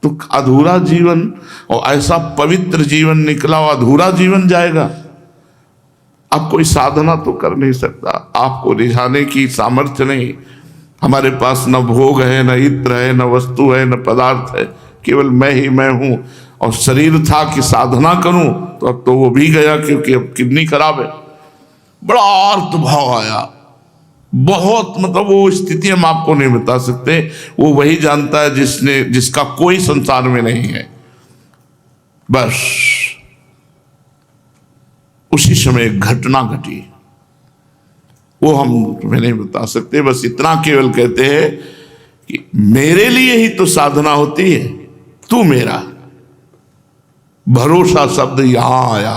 तो अधूरा जीवन, और ऐसा पवित्र जीवन निकला, और अधूरा जीवन जाएगा। अब कोई साधना तो कर नहीं सकता, आपको रिझाने की सामर्थ्य नहीं। हमारे पास न भोग है, न इत्र है, न वस्तु है, न पदार्थ है, केवल मैं ही मैं हूं। और शरीर था कि साधना करूं, तो अब तो वो भी गया, क्योंकि अब किडनी खराब है। बड़ा अर्थ भाव आया, बहुत, मतलब वो स्थिति हम आपको नहीं बता सकते। वो वही जानता है जिसका कोई संसार में नहीं है। बस उसी समय एक घटना घटी, वो हम तुम्हें नहीं बता सकते। बस इतना केवल कहते हैं कि मेरे लिए ही तो साधना होती है, तू मेरा। भरोसा शब्द यहां आया,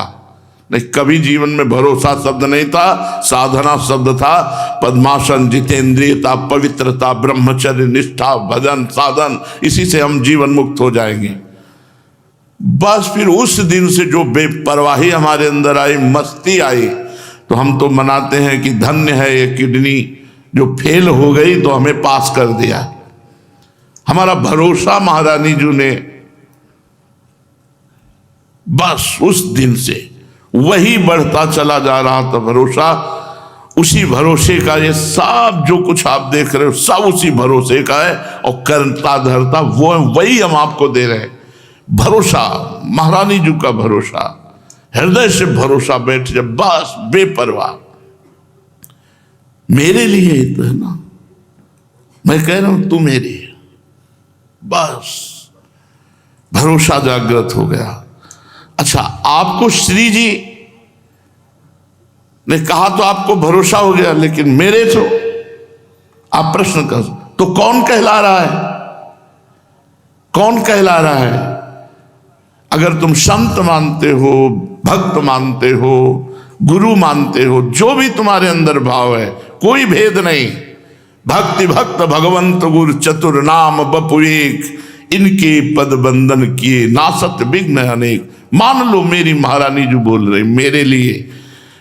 नहीं कभी जीवन में भरोसा शब्द नहीं था, साधना शब्द था। पद्मासन, जितेंद्रियता, पवित्रता, ब्रह्मचर्य, निष्ठा, भजन, साधन, इसी से हम जीवन मुक्त हो जाएंगे। बस फिर उस दिन से जो बेपरवाही हमारे अंदर आई, मस्ती आई, तो हम तो मनाते हैं कि धन्य है ये किडनी जो फेल हो गई तो हमें पास कर दिया। हमारा भरोसा महारानी जी ने, बस उस दिन से वही बढ़ता चला जा रहा था भरोसा। उसी भरोसे का ये सब जो कुछ आप देख रहे हो सब उसी भरोसे का है, और करता धरता वो वही हम आपको दे रहे हैं। भरोसा, महारानी जी का भरोसा, हृदय से भरोसा बैठ जाए, बस बेपरवाह। मेरे लिए ही तो है ना, मैं कह रहा हूं तू मेरी, बस भरोसा जागृत हो गया। अच्छा, आपको श्री जी ने कहा तो आपको भरोसा हो गया, लेकिन मेरे तो आप प्रश्न कर, तो कौन कहला रहा है? कौन कहला रहा है? अगर तुम संत मानते हो, भक्त मानते हो, गुरु मानते हो, जो भी तुम्हारे अंदर भाव है, कोई भेद नहीं। भक्ति भक्त भगवंत गुरु चतुर नाम बपु एक, इनके पद बंधन किए नासत विघ्न अनेक। मान लो मेरी महारानी जो बोल रही,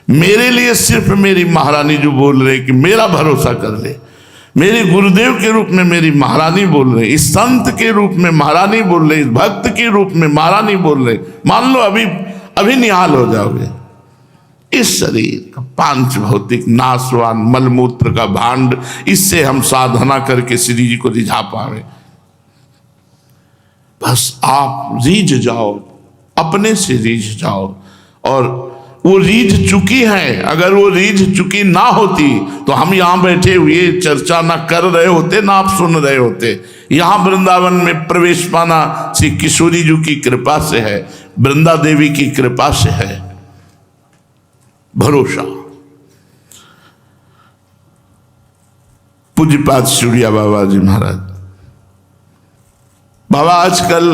मेरे लिए सिर्फ मेरी महारानी जो बोल रहे कि मेरा भरोसा कर ले। मेरे गुरुदेव के रूप में मेरी महारानी बोल रहे, इस संत के रूप में महारानी बोल रहे, इस भक्त के रूप में महारानी बोल रहे। मान लो अभी अभी निहाल हो जाओगे। इस शरीर का पांच भौतिक नाशवान मलमूत्र का भांड, इससे हम साधना करके श्री जी को रिझा पावे। बस आप रीझ जाओ, अपने से रीझ जाओ। और वो रीझ चुकी है, अगर वो रीझ चुकी ना होती तो हम यहां बैठे हुए चर्चा ना कर रहे होते, ना आप सुन रहे होते। यहां वृंदावन में प्रवेश पाना श्री किशोरी जी की कृपा से है, वृंदा देवी की कृपा से है। भरोसा। पूज्यपाद सूर्या बाबा जी महाराज, बाबा आजकल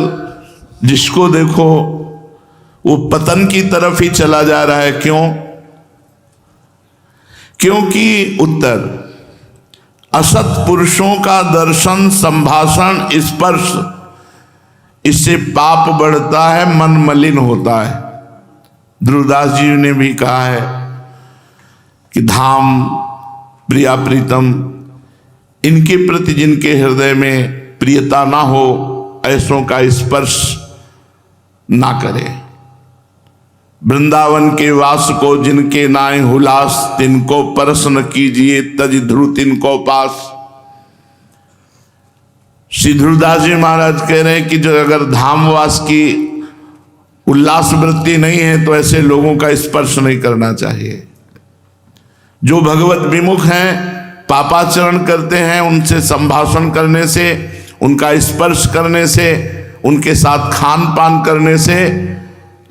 जिसको देखो वो पतन की तरफ ही चला जा रहा है। क्यों? क्योंकि उत्तर, असत पुरुषों का दर्शन, संभाषण, स्पर्श, इससे पाप बढ़ता है, मन मलिन होता है। ध्रुवदास जी ने भी कहा है कि धाम, प्रिया, प्रीतम, इनके प्रति जिनके हृदय में प्रियता ना हो, ऐसों का स्पर्श ना करे। वृंदावन के वास को जिनके नाय हुलास, तिनको परस न कीजिए, तज ध्रुव तिनको पास। श्री ध्रुवदास जी महाराज कह रहे हैं कि जो अगर धामवास की उल्लास वृत्ति नहीं है तो ऐसे लोगों का स्पर्श नहीं करना चाहिए। जो भगवत विमुख हैं, पापाचरण करते हैं, उनसे संभाषण करने से, उनका स्पर्श करने से, उनके साथ खान पान करने से,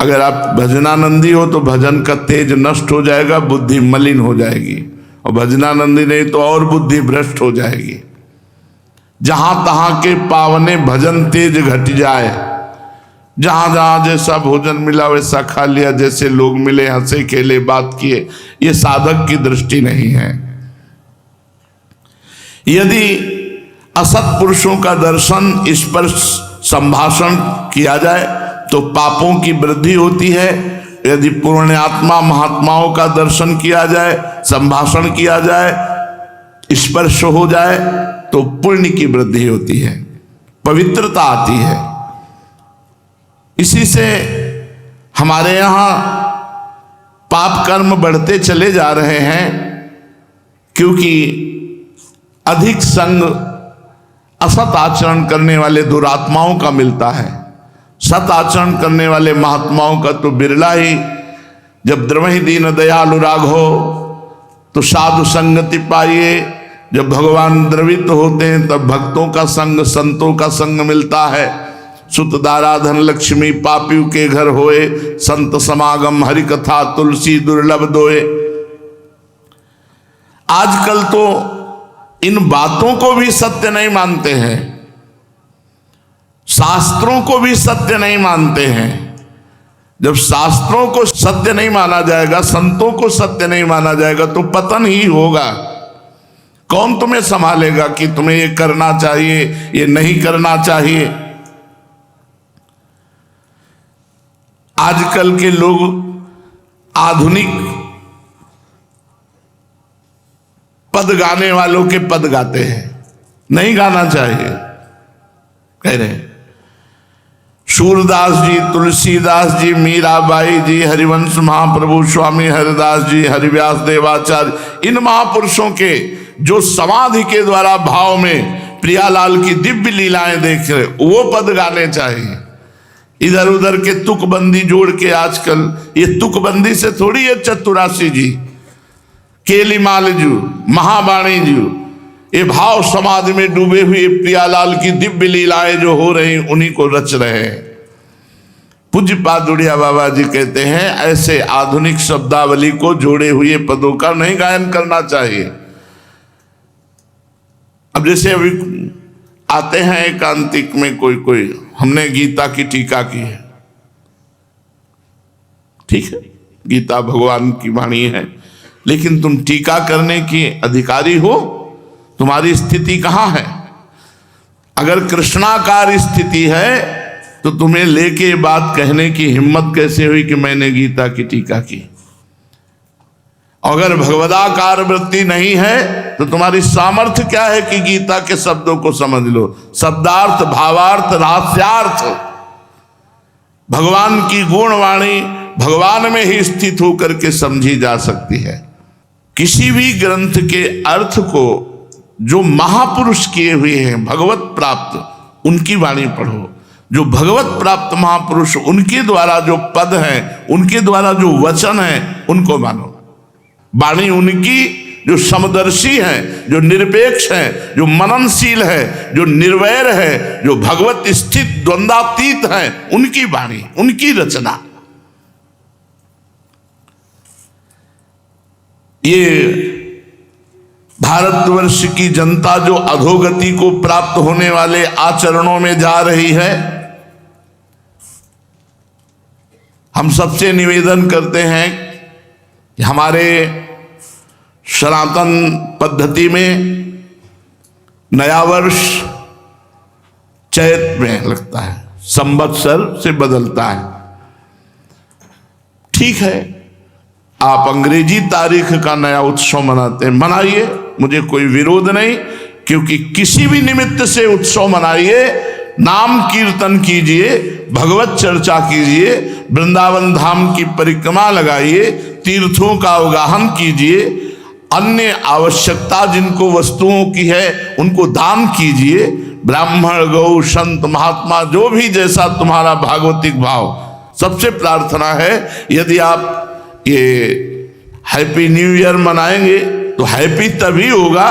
अगर आप भजनानंदी हो तो भजन का तेज नष्ट हो जाएगा, बुद्धि मलिन हो जाएगी। और भजनानंदी नहीं तो और बुद्धि भ्रष्ट हो जाएगी। जहां तहां के पावने भजन तेज घट जाए, जहां जहां जैसा भोजन मिला वैसा खा लिया, जैसे लोग मिले हंसे खेले बात किए, ये साधक की दृष्टि नहीं है। यदि असत पुरुषों का दर्शन, स्पर्श, संभाषण किया जाए तो पापों की वृद्धि होती है। यदि पुण्यात्मा महात्माओं का दर्शन किया जाए, संभाषण किया जाए, स्पर्श हो जाए तो पुण्य की वृद्धि होती है, पवित्रता आती है। इसी से हमारे यहां पाप कर्म बढ़ते चले जा रहे हैं, क्योंकि अधिक संग असत आचरण करने वाले दुरात्माओं का मिलता है। सत आचरण करने वाले महात्माओं का तो बिरला ही। जब द्रवहि दीन दयालु राघो तो साधु संगति पाइए। जब भगवान द्रवित होते हैं तब भक्तों का संग, संतों का संग मिलता है। सुत दारा धन लक्ष्मी पापियों के घर होए, संत समागम हरि कथा तुलसी दुर्लभ दोए। आजकल तो इन बातों को भी सत्य नहीं मानते हैं, शास्त्रों को भी सत्य नहीं मानते हैं। जब शास्त्रों को सत्य नहीं माना जाएगा, संतों को सत्य नहीं माना जाएगा तो पतन ही होगा। कौन तुम्हें संभालेगा कि तुम्हें ये करना चाहिए, ये नहीं करना चाहिए। आजकल के लोग आधुनिक पद गाने वालों के पद गाते हैं, नहीं गाना चाहिए कह रहे हैं। सूरदास जी, तुलसीदास जी, मीराबाई जी, हरिवंश महाप्रभु स्वामी हरिदास जी, हरिव्यास देवाचार्य, इन महापुरुषों के जो समाधि के द्वारा भाव में प्रियालाल की दिव्य लीलाएं देख रहे, वो पद गाने चाहिए। इधर उधर के तुकबंदी जोड़ के, आजकल ये तुकबंदी से थोड़ी है चतुरासी जी, केलीमाल जी, महावाणी जी, ये भाव समाधि में डूबे हुए प्रियालाल की दिव्य लीलाएं जो हो रही उन्हीं को रच रहे हैं। पूज्यपाद उड़िया बाबा जी कहते हैं ऐसे आधुनिक शब्दावली को जोड़े हुए पदों का नहीं गायन करना चाहिए। अब जैसे अभी आते हैं एकांतिक में कोई हमने गीता की टीका की है, ठीक है, गीता भगवान की वाणी है, लेकिन तुम टीका करने की अधिकारी हो? तुम्हारी स्थिति कहां है? अगर कृष्णाकार स्थिति है तो तुम्हें लेके बात कहने की हिम्मत कैसे हुई कि मैंने गीता की टीका की? अगर भगवदाकार वृत्ति नहीं है तो तुम्हारी सामर्थ्य क्या है कि गीता के शब्दों को समझ लो? शब्दार्थ, भावार्थ, रहस्यार्थ, भगवान की गुणवाणी भगवान में ही स्थित होकर के समझी जा सकती है। किसी भी ग्रंथ के अर्थ को जो महापुरुष किए हुए हैं भगवत प्राप्त, उनकी वाणी पढ़ो। जो भगवत प्राप्त महापुरुष, उनके द्वारा जो पद है, उनके द्वारा जो वचन है, उनको मानो। वाणी उनकी जो समदर्शी है, जो निरपेक्ष है, जो मननशील है, जो निर्वैर है, जो भगवत स्थित द्वंद्वातीत है, उनकी वाणी, उनकी रचना। ये भारतवर्ष की जनता जो अधोगति को प्राप्त होने वाले आचरणों में जा रही है, हम सबसे निवेदन करते हैं कि हमारे सनातन पद्धति में नया वर्ष चैत में लगता है, संवत्सर से बदलता है। ठीक है, आप अंग्रेजी तारीख का नया उत्सव मनाते हैं, मनाइए, मुझे कोई विरोध नहीं। क्योंकि किसी भी निमित्त से उत्सव मनाइए, नाम कीर्तन कीजिए, भगवत चर्चा कीजिए, वृंदावन धाम की परिक्रमा लगाइए, तीर्थों का अवगाहन कीजिए, अन्य आवश्यकता जिनको वस्तुओं की है उनको दान कीजिए। ब्राह्मण, गौ, संत, महात्मा, जो भी जैसा तुम्हारा भागवतिक भाव। सबसे प्रार्थना है, यदि आप ये हैप्पी न्यू ईयर मनाएंगे तो हैप्पी तभी होगा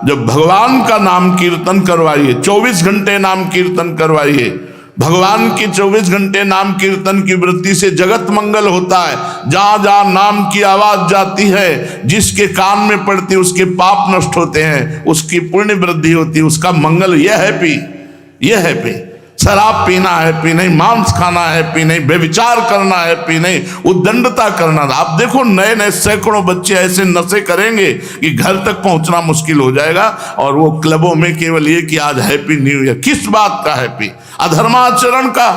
जब भगवान का नाम कीर्तन करवाइए। 24 घंटे नाम कीर्तन करवाइए। भगवान की 24 घंटे नाम कीर्तन की वृत्ति से जगत मंगल होता है। जहां जहां नाम की आवाज जाती है, जिसके कान में पड़ती है उसके पाप नष्ट होते हैं, उसकी पुण्य वृद्धि होती है, उसका मंगल। यह हैप्पी, यह हैप्पी। शराब पीना हैप्पी नहीं, मांस खाना हैप्पी नहीं, व्यभिचार करना हैप्पी नहीं, उद्दंडता करना। आप देखो नए नए सैकड़ों बच्चे ऐसे नशे करेंगे कि घर तक पहुंचना मुश्किल हो जाएगा। और वो क्लबों में केवल ये कि आज हैप्पी न्यू ईयर। किस बात का हैप्पी? अधर्माचरण का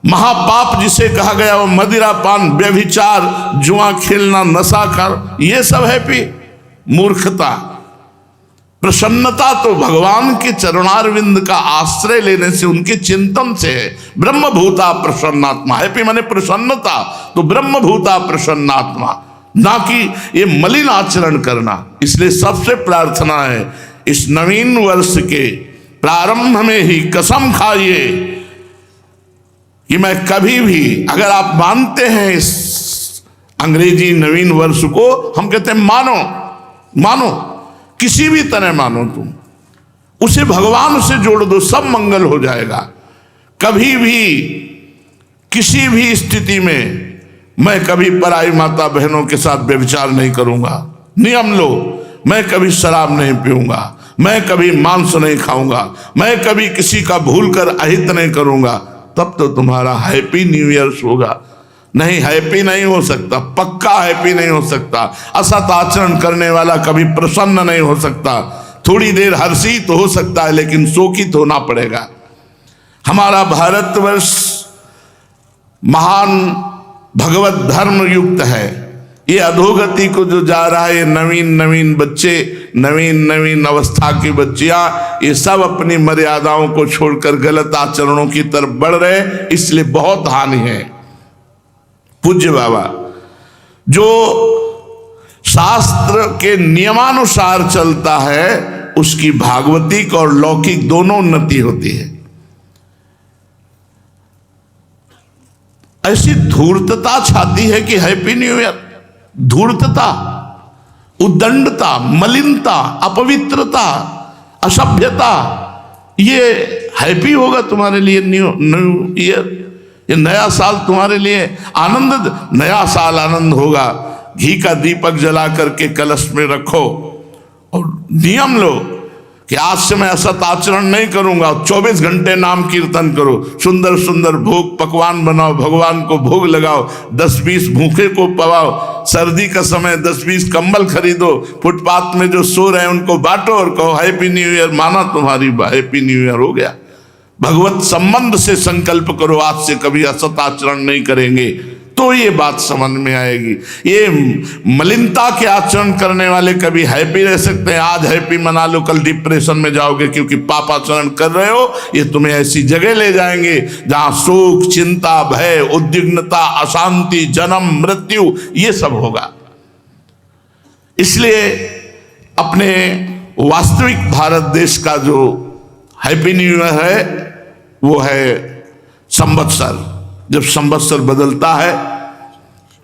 महापाप जिसे कहा गया, वो मदिरा पान, व्यभिचार, जुआ खेलना, नशा कर, ये सब हैप्पी? मूर्खता। प्रसन्नता तो भगवान के चरणारविंद का आश्रय लेने से, उनके चिंतन से है। ब्रह्मभूता प्रसन्नात्मा। हैप्पी माने प्रसन्नता, तो ब्रह्मभूता प्रसन्नात्मा, ना कि ये मलिन आचरण करना। इसलिए सबसे प्रार्थना है, इस नवीन वर्ष के प्रारंभ में ही कसम खाइए कि मैं कभी भी, अगर आप मानते हैं इस अंग्रेजी नवीन वर्ष को, हम कहते हैं मानो, मानो, किसी भी तरह मानो, तुम उसे भगवान से जोड़ दो, सब मंगल हो जाएगा। कभी भी किसी भी स्थिति में मैं कभी पराई माता बहनों के साथ व्यभिचार नहीं करूंगा। नियम लो, मैं कभी शराब नहीं पीऊंगा, मैं कभी मांस नहीं खाऊंगा, मैं कभी किसी का भूल कर अहित नहीं करूंगा। तब तो तुम्हारा हैप्पी न्यू ईयर होगा। नहीं, हैप्पी नहीं हो सकता, पक्का हैप्पी नहीं हो सकता। असत आचरण करने वाला कभी प्रसन्न नहीं हो सकता। थोड़ी देर हर्षित तो हो सकता है, लेकिन शोकित होना पड़ेगा। हमारा भारतवर्ष महान भगवत धर्म युक्त है। ये अधोगति को जो जा रहा है, ये नवीन नवीन बच्चे, नवीन नवीन अवस्था की बच्चियां, ये सब अपनी मर्यादाओं को छोड़कर गलत आचरणों की तरफ बढ़ रहे, इसलिए बहुत हानि है। पूज्य बाबा जो शास्त्र के नियमानुसार चलता है, उसकी भागवतिक और लौकिक दोनों उन्नति होती है। ऐसी धूर्तता छाती है कि हैप्पी न्यू ईयर। धूर्तता, उद्दंडता, मलिनता, अपवित्रता, असभ्यता, ये हैप्पी होगा तुम्हारे लिए न्यू ईयर? ये नया साल तुम्हारे लिए आनंद, नया साल आनंद होगा। घी का दीपक जला करके कलश में रखो और नियम लो कि आज से मैं असत आचरण नहीं करूंगा। 24 घंटे नाम कीर्तन करो, सुंदर सुंदर भोग पकवान बनाओ, भगवान को भोग लगाओ, 10-20 भूखे को पवाओ, सर्दी का समय 10-20 कंबल खरीदो, फुटपाथ में जो सो रहे हैं उनको बांटो और कहो हैप्पी न्यू ईयर। माना तुम्हारी हैप्पी न्यू ईयर हो गया। भगवत संबंध से संकल्प करो, आज से कभी असत आचरण नहीं करेंगे, तो ये बात समझ में आएगी। ये मलिनता के आचरण करने वाले कभी हैप्पी रह सकते हैं, आज हैप्पी मना लो कल डिप्रेशन में जाओगे, क्योंकि पापाचरण कर रहे हो। ये तुम्हें ऐसी जगह ले जाएंगे जहां शोक, चिंता, भय, उद्विग्नता, अशांति, जन्म, मृत्यु ये सब होगा। इसलिए अपने वास्तविक भारत देश का जो हैप्पी न्यू ईयर है वो है संवत्सर। जब संवत्सर बदलता है,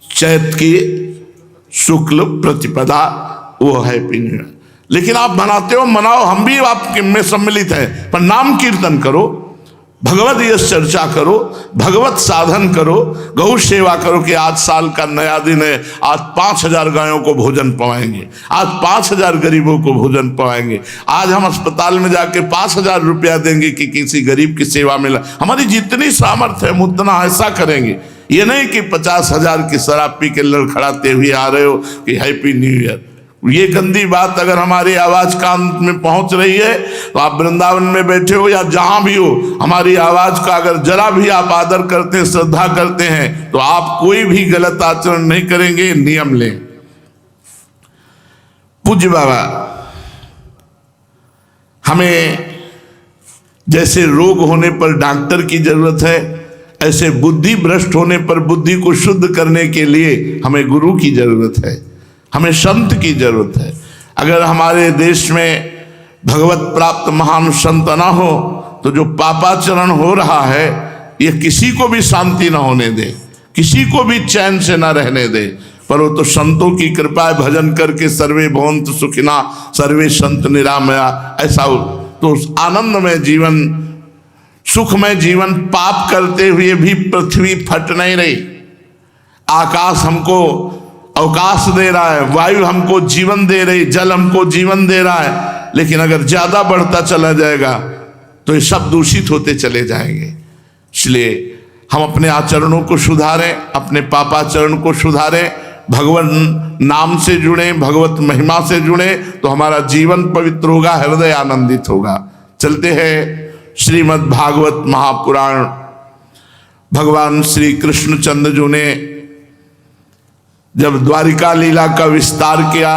चैत की शुक्ल प्रतिपदा, वो हैप्पी न्यू ईयर। लेकिन आप मनाते हो, मनाओ, हम भी आपके में सम्मिलित हैं, पर नाम कीर्तन करो, भगवत यश चर्चा करो, भगवत साधन करो, गौ सेवा करो कि आज साल का नया दिन है, आज 5000 गायों को भोजन पवाएंगे, आज 5000 गरीबों को भोजन पवाएंगे, आज हम अस्पताल में जाके 5000 रुपया देंगे कि किसी गरीब की सेवा में। हमारी जितनी सामर्थ्य है हम उतना ऐसा करेंगे। ये नहीं कि 50,000 की शराब पी के लड़खड़ाते हुए आ रहे हो कि हैप्पी न्यू ईयर। ये गंदी बात अगर हमारी आवाज कान में पहुंच रही है तो आप वृंदावन में बैठे हो या जहां भी हो, हमारी आवाज का अगर जरा भी आप आदर करते हैं, श्रद्धा करते हैं, तो आप कोई भी गलत आचरण नहीं करेंगे। नियम लें। पूज्य बाबा हमें जैसे रोग होने पर डॉक्टर की जरूरत है, ऐसे बुद्धि भ्रष्ट होने पर बुद्धि को शुद्ध करने के लिए हमें गुरु की जरूरत है, हमें संत की जरूरत है। अगर हमारे देश में भगवत प्राप्त महान संत ना हो तो जो पापाचरण हो रहा है ये किसी को भी शांति ना होने दे, किसी को भी चैन से ना रहने दे। पर वो तो संतों की कृपा है, भजन करके सर्वे भवन्तु सुखिना सर्वे संत निरामया, ऐसा तो आनंदमय जीवन, सुखमय जीवन। पाप करते हुए भी पृथ्वी फट नहीं रही, आकाश हमको अवकाश दे रहा है, वायु हमको जीवन दे रही, जल हमको जीवन दे रहा है। लेकिन अगर ज्यादा बढ़ता चला जाएगा तो ये सब दूषित होते चले जाएंगे। इसलिए हम अपने आचरणों को सुधारें, अपने पापाचरण को सुधारें, भगवान नाम से जुड़े, भगवत महिमा से जुड़े, तो हमारा जीवन पवित्र होगा, हृदय आनंदित होगा। चलते हैं श्रीमद् भागवत महापुराण। भगवान श्री कृष्णचंद्र जी ने जब द्वारिका लीला का विस्तार किया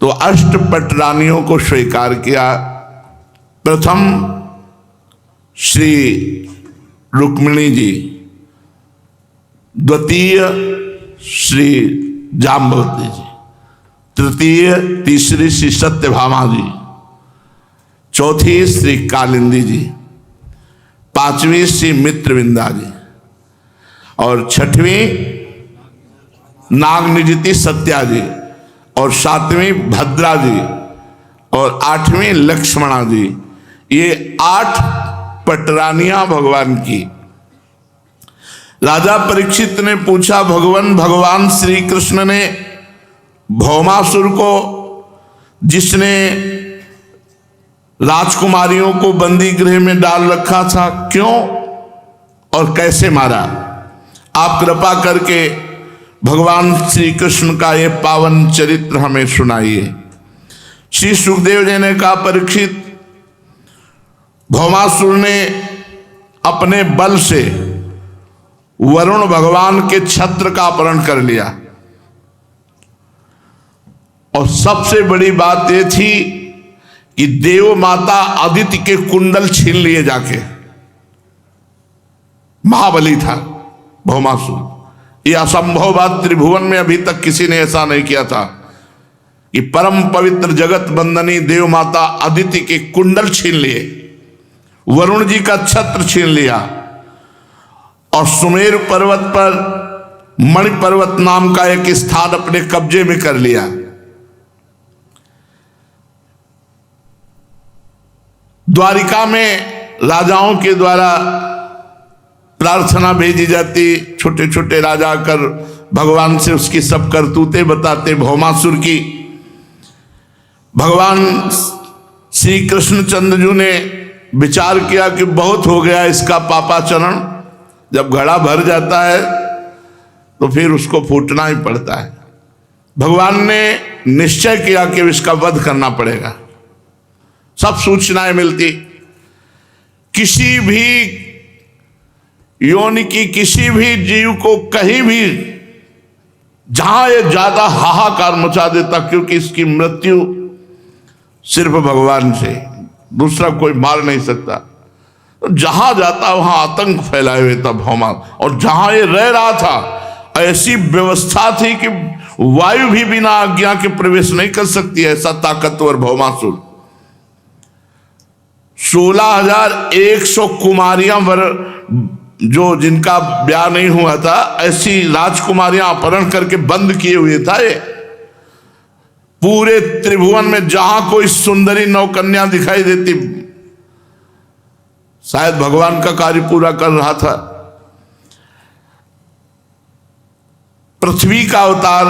तो अष्टपट रानियों को स्वीकार किया। प्रथम श्री रुक्मिणी जी, द्वितीय श्री जाम्बवती जी, तृतीय तीसरी श्री सत्यभामा जी, चौथी श्री कालिंदी जी, पांचवी श्री मित्रविंदा जी, और छठवीं नागनिजिति सत्या जी, और सातवीं भद्रा जी, और आठवीं लक्ष्मणा जी। ये 8 पटरानियां भगवान की। राजा परीक्षित ने पूछा, भगवान श्री कृष्ण ने भौमासुर को, जिसने राजकुमारियों को बंदी गृह में डाल रखा था, क्यों और कैसे मारा? आप कृपा करके भगवान श्री कृष्ण का ये पावन चरित्र हमें सुनाइए। श्री सुखदेव जी ने कहा, परीक्षित, भौमासुर ने अपने बल से वरुण भगवान के छत्र का अपहरण कर लिया, और सबसे बड़ी बात यह थी कि देव माता अदिति के कुंडल छीन लिए जाके। महाबली था भौमासुर। यह असंभव बात त्रिभुवन में अभी तक किसी ने ऐसा नहीं किया था कि परम पवित्र जगत बंदनी देव माता अदिति के कुंडल छीन लिए, वरुण जी का छत्र छीन लिया, और सुमेर पर्वत पर मणि पर्वत नाम का एक स्थान अपने कब्जे में कर लिया। द्वारिका में राजाओं के द्वारा प्रार्थना भेजी जाती, छोटे छोटे राजा कर भगवान से उसकी सब करतूतें बताते भौमासुर की। भगवान श्री कृष्णचंद्र जी ने विचार किया कि बहुत हो गया इसका पापाचरण, जब घड़ा भर जाता है तो फिर उसको फूटना ही पड़ता है। भगवान ने निश्चय किया कि इसका वध करना पड़ेगा। सब सूचनाएं मिलती, किसी भी योनि की किसी भी जीव को कहीं भी जहां ये ज्यादा हाहाकार मचा देता, क्योंकि इसकी मृत्यु सिर्फ भगवान से, दूसरा कोई मार नहीं सकता। तो जहां जाता वहां आतंक फैलाए हुए था भौमा। और जहां ये रह रहा था ऐसी व्यवस्था थी कि वायु भी बिना आज्ञा के प्रवेश नहीं कर सकती, ऐसा ताकतवर भौमासुर। 16,100 कुमारियां जो जिनका ब्याह नहीं हुआ था, ऐसी राजकुमारियां अपहरण करके बंद किए हुए था। ये पूरे त्रिभुवन में जहां कोई सुंदरी नौकन्या दिखाई देती, शायद भगवान का कार्य पूरा कर रहा था। पृथ्वी का अवतार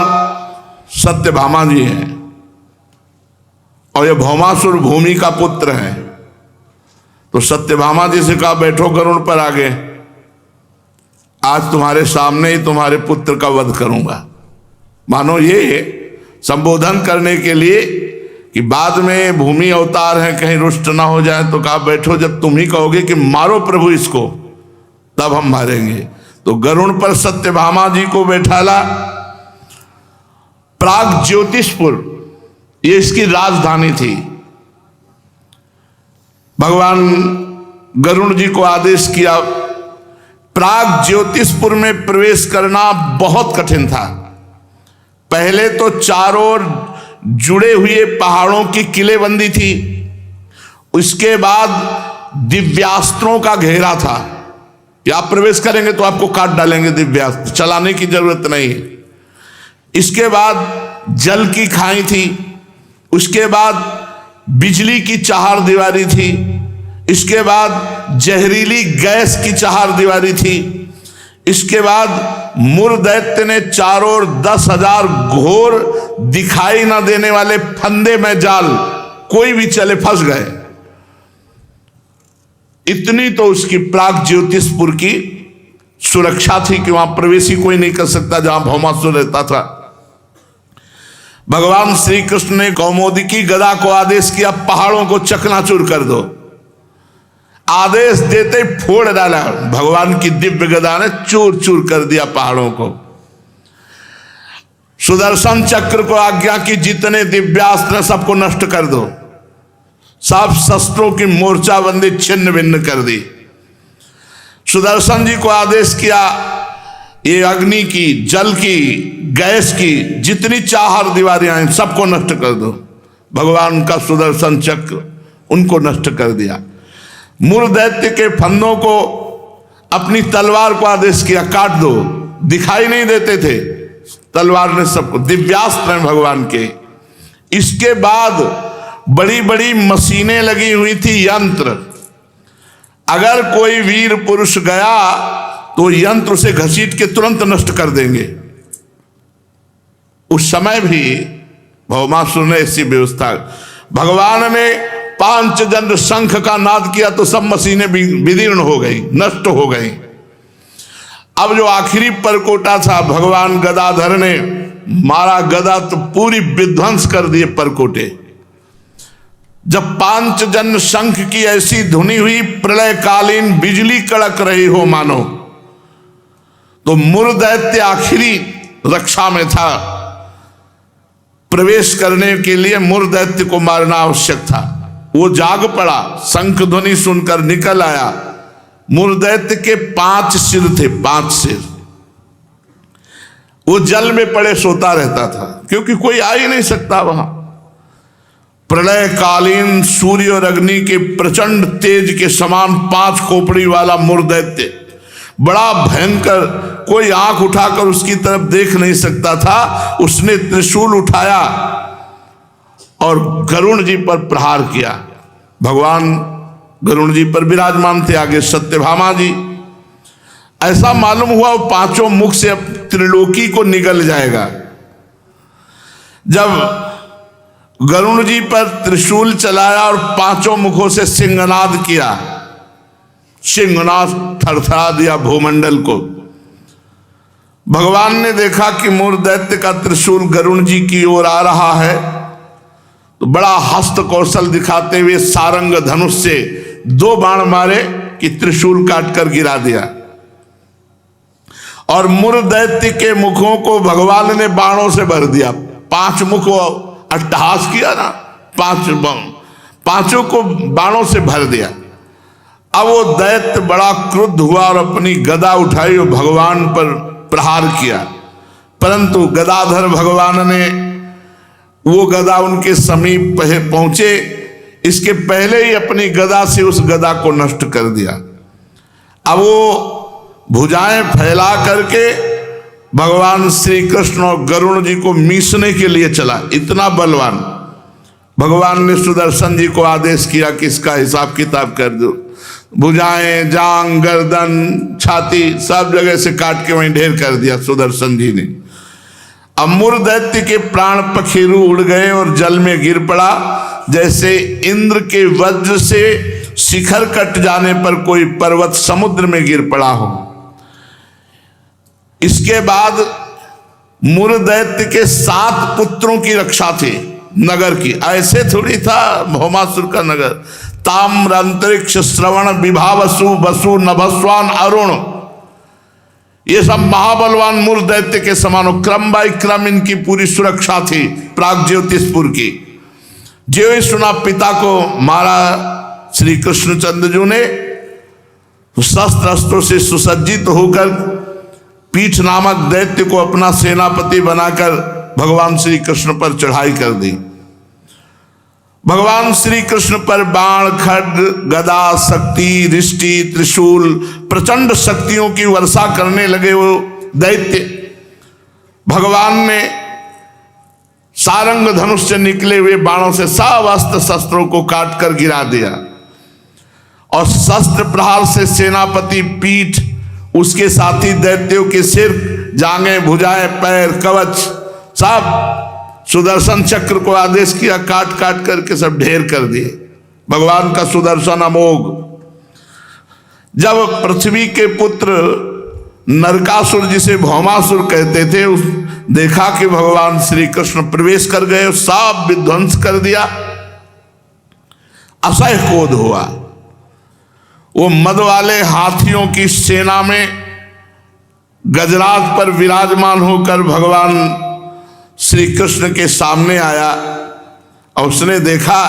सत्यभामा जी हैं और ये भौमासुर भूमि का पुत्र है। तो सत्यभामा जी से कहा बैठो गरुड़ पर आगे, आज तुम्हारे सामने ही तुम्हारे पुत्र का वध करूंगा। मानो ये संबोधन करने के लिए कि बाद में भूमि अवतार है, कहीं रुष्ट ना हो जाए। तो कहा बैठो, जब तुम ही कहोगे कि मारो प्रभु इसको, तब हम मारेंगे। तो गरुड़ पर सत्यभामा जी को बैठाला। प्राग ज्योतिषपुर ये इसकी राजधानी थी। भगवान गरुड़ जी को आदेश किया। प्राग ज्योतिषपुर में प्रवेश करना बहुत कठिन था। पहले तो चारों ओर जुड़े हुए पहाड़ों की किलेबंदी थी, उसके बाद दिव्यास्त्रों का घेरा था कि आप प्रवेश करेंगे तो आपको काट डालेंगे दिव्यास्त्र, चलाने की जरूरत नहीं है। इसके बाद जल की खाई थी, उसके बाद बिजली की चार दीवारी थी, इसके बाद जहरीली गैस की चार दीवारी थी, इसके बाद मुर दैत्य ने चारों ओर 10,000 घोर दिखाई न देने वाले फंदे में जाल, कोई भी चले फंस गए। इतनी तो उसकी प्राग ज्योतिषपुर की सुरक्षा थी कि वहां प्रवेश ही कोई नहीं कर सकता जहां भौमासुर रहता था। भगवान श्री कृष्ण ने कौमोदकी गदा को आदेश किया पहाड़ों को चकनाचूर कर दो। आदेश देते फोड़ डाला, भगवान की दिव्य गदा ने चूर चूर कर दिया पहाड़ों को। सुदर्शन चक्र को आज्ञा की जितने दिव्यास्त्र सबको नष्ट कर दो। सब शस्त्रों की मोर्चाबंदी छिन्न भिन्न कर दी। सुदर्शन जी को आदेश किया ये अग्नि की, जल की, गैस की जितनी चार दीवारियां हैं सबको नष्ट कर दो। भगवान का सुदर्शन चक्र उनको नष्ट कर दिया। मूल दैत्य के फंदों को अपनी तलवार को आदेश किया काट दो, दिखाई नहीं देते थे, तलवार ने सबको, दिव्यास्त्र हैं भगवान के। इसके बाद बड़ी बड़ी मशीनें लगी हुई थी, यंत्र। अगर कोई वीर पुरुष गया तो यंत्र उसे घसीट के तुरंत नष्ट कर देंगे। उस समय भी भौमासुर ने ऐसी व्यवस्था, भगवान ने पांचजन्य शंख का नाद किया तो सब मशीनें विदीर्ण हो गई, नष्ट हो गई। अब जो आखिरी परकोटा था, भगवान गदाधर ने मारा गदा तो पूरी विध्वंस कर दिए परकोटे। जब पांचजन्य शंख की ऐसी धुनी हुई, प्रलयकालीन बिजली कड़क रही हो मानो, तो मूर दैत्य आखिरी रक्षा में था। प्रवेश करने के लिए मूर दैत्य को मारना आवश्यक था। वो जाग पड़ा, शंख ध्वनि सुनकर निकल आया। मूर दैत्य के 5 सिर थे, 5 सिर। वो जल में पड़े सोता रहता था क्योंकि कोई आ ही नहीं सकता वहां। प्रलयकालीन सूर्य और अग्नि के प्रचंड तेज के समान 5 खोपड़ी वाला मूर दैत्य, बड़ा भयंकर, कोई आंख उठाकर उसकी तरफ देख नहीं सकता था। उसने त्रिशूल उठाया और गरुड़ जी पर प्रहार किया। भगवान गरुड़ जी पर विराजमान थे, आगे सत्यभामा जी। ऐसा मालूम हुआ वो 5 मुख से अब त्रिलोकी को निगल जाएगा। जब गरुड़ जी पर त्रिशूल चलाया और 5 मुखों से सिंहनाद किया, सिंहनाद थरथरा दिया भूमंडल को। भगवान ने देखा कि मूर दैत्य का त्रिशूल गरुड़ जी की ओर आ रहा है, तो बड़ा हस्त कौशल दिखाते हुए सारंग धनुष से 2 बाण मारे कि त्रिशूल काट कर गिरा दिया। और मुर दैत्य के मुखों को भगवान ने बाणों से भर दिया। 5 मुख अट्टहास किया ना, 5 को बाणों से भर दिया। अब वो दैत्य बड़ा क्रुद्ध हुआ और अपनी गदा उठाई और भगवान पर प्रहार किया, परंतु गदाधर भगवान ने वो गदा उनके समीप पहुंचे इसके पहले ही अपनी गदा से उस गदा को नष्ट कर दिया। अब वो भुजाएं फैला करके भगवान श्री कृष्ण और गरुण जी को मीसने के लिए चला। इतना बलवान भगवान ने सुदर्शन जी को आदेश किया कि इसका हिसाब किताब कर दो। भुजाएं, जांग, गर्दन, छाती सब जगह से काट के वहीं ढेर कर दिया सुदर्शन जी ने। अमुर दैत्य के प्राण पखेरु उड़ गए और जल में गिर पड़ा, जैसे इंद्र के वज्र से शिखर कट जाने पर कोई पर्वत समुद्र में गिर पड़ा हो। इसके बाद मुर दैत्य के 7 पुत्रों की रक्षा थी नगर की। ऐसे थोड़ी था भौमासुर का नगर। ताम्र, अंतरिक्ष, श्रवण, विभावसु, वसु, नभस्वान, अरुण, ये सब महाबलवान मुर दैत्य के समान क्रम बाई क्रम इनकी पूरी सुरक्षा थी प्राग ज्योतिषपुर की। जो ही सुना पिता को मारा श्री कृष्णचंद्र ने, शस्त्र अस्त्रों से सुसज्जित होकर पीठ नामक दैत्य को अपना सेनापति बनाकर भगवान श्री कृष्ण पर चढ़ाई कर दी। भगवान श्री कृष्ण पर बाण, खड्ग, गदा, शक्ति, रिष्टि, त्रिशूल, प्रचंड शक्तियों की वर्षा करने लगे वो दैत्य। भगवान ने सारंग धनुष से निकले हुए बाणों से सब अस्त्र शस्त्रों को काट कर गिरा दिया और शस्त्र प्रहार से सेनापति पीठ, उसके साथी दैत्यों के सिर, जांघें, भुजाएं, पैर, कवच सब सुदर्शन चक्र को आदेश किया, काट काट करके सब ढेर कर दिए। भगवान का सुदर्शन अमोघ। जब पृथ्वी के पुत्र नरकासुर, जिसे भौमासुर कहते थे, उस देखा कि भगवान श्री कृष्ण प्रवेश कर गए, सब विध्वंस कर दिया, असह्य क्रोध हुआ। वो मद वाले हाथियों की सेना में गजराज पर विराजमान होकर भगवान श्री कृष्ण के सामने आया और उसने देखा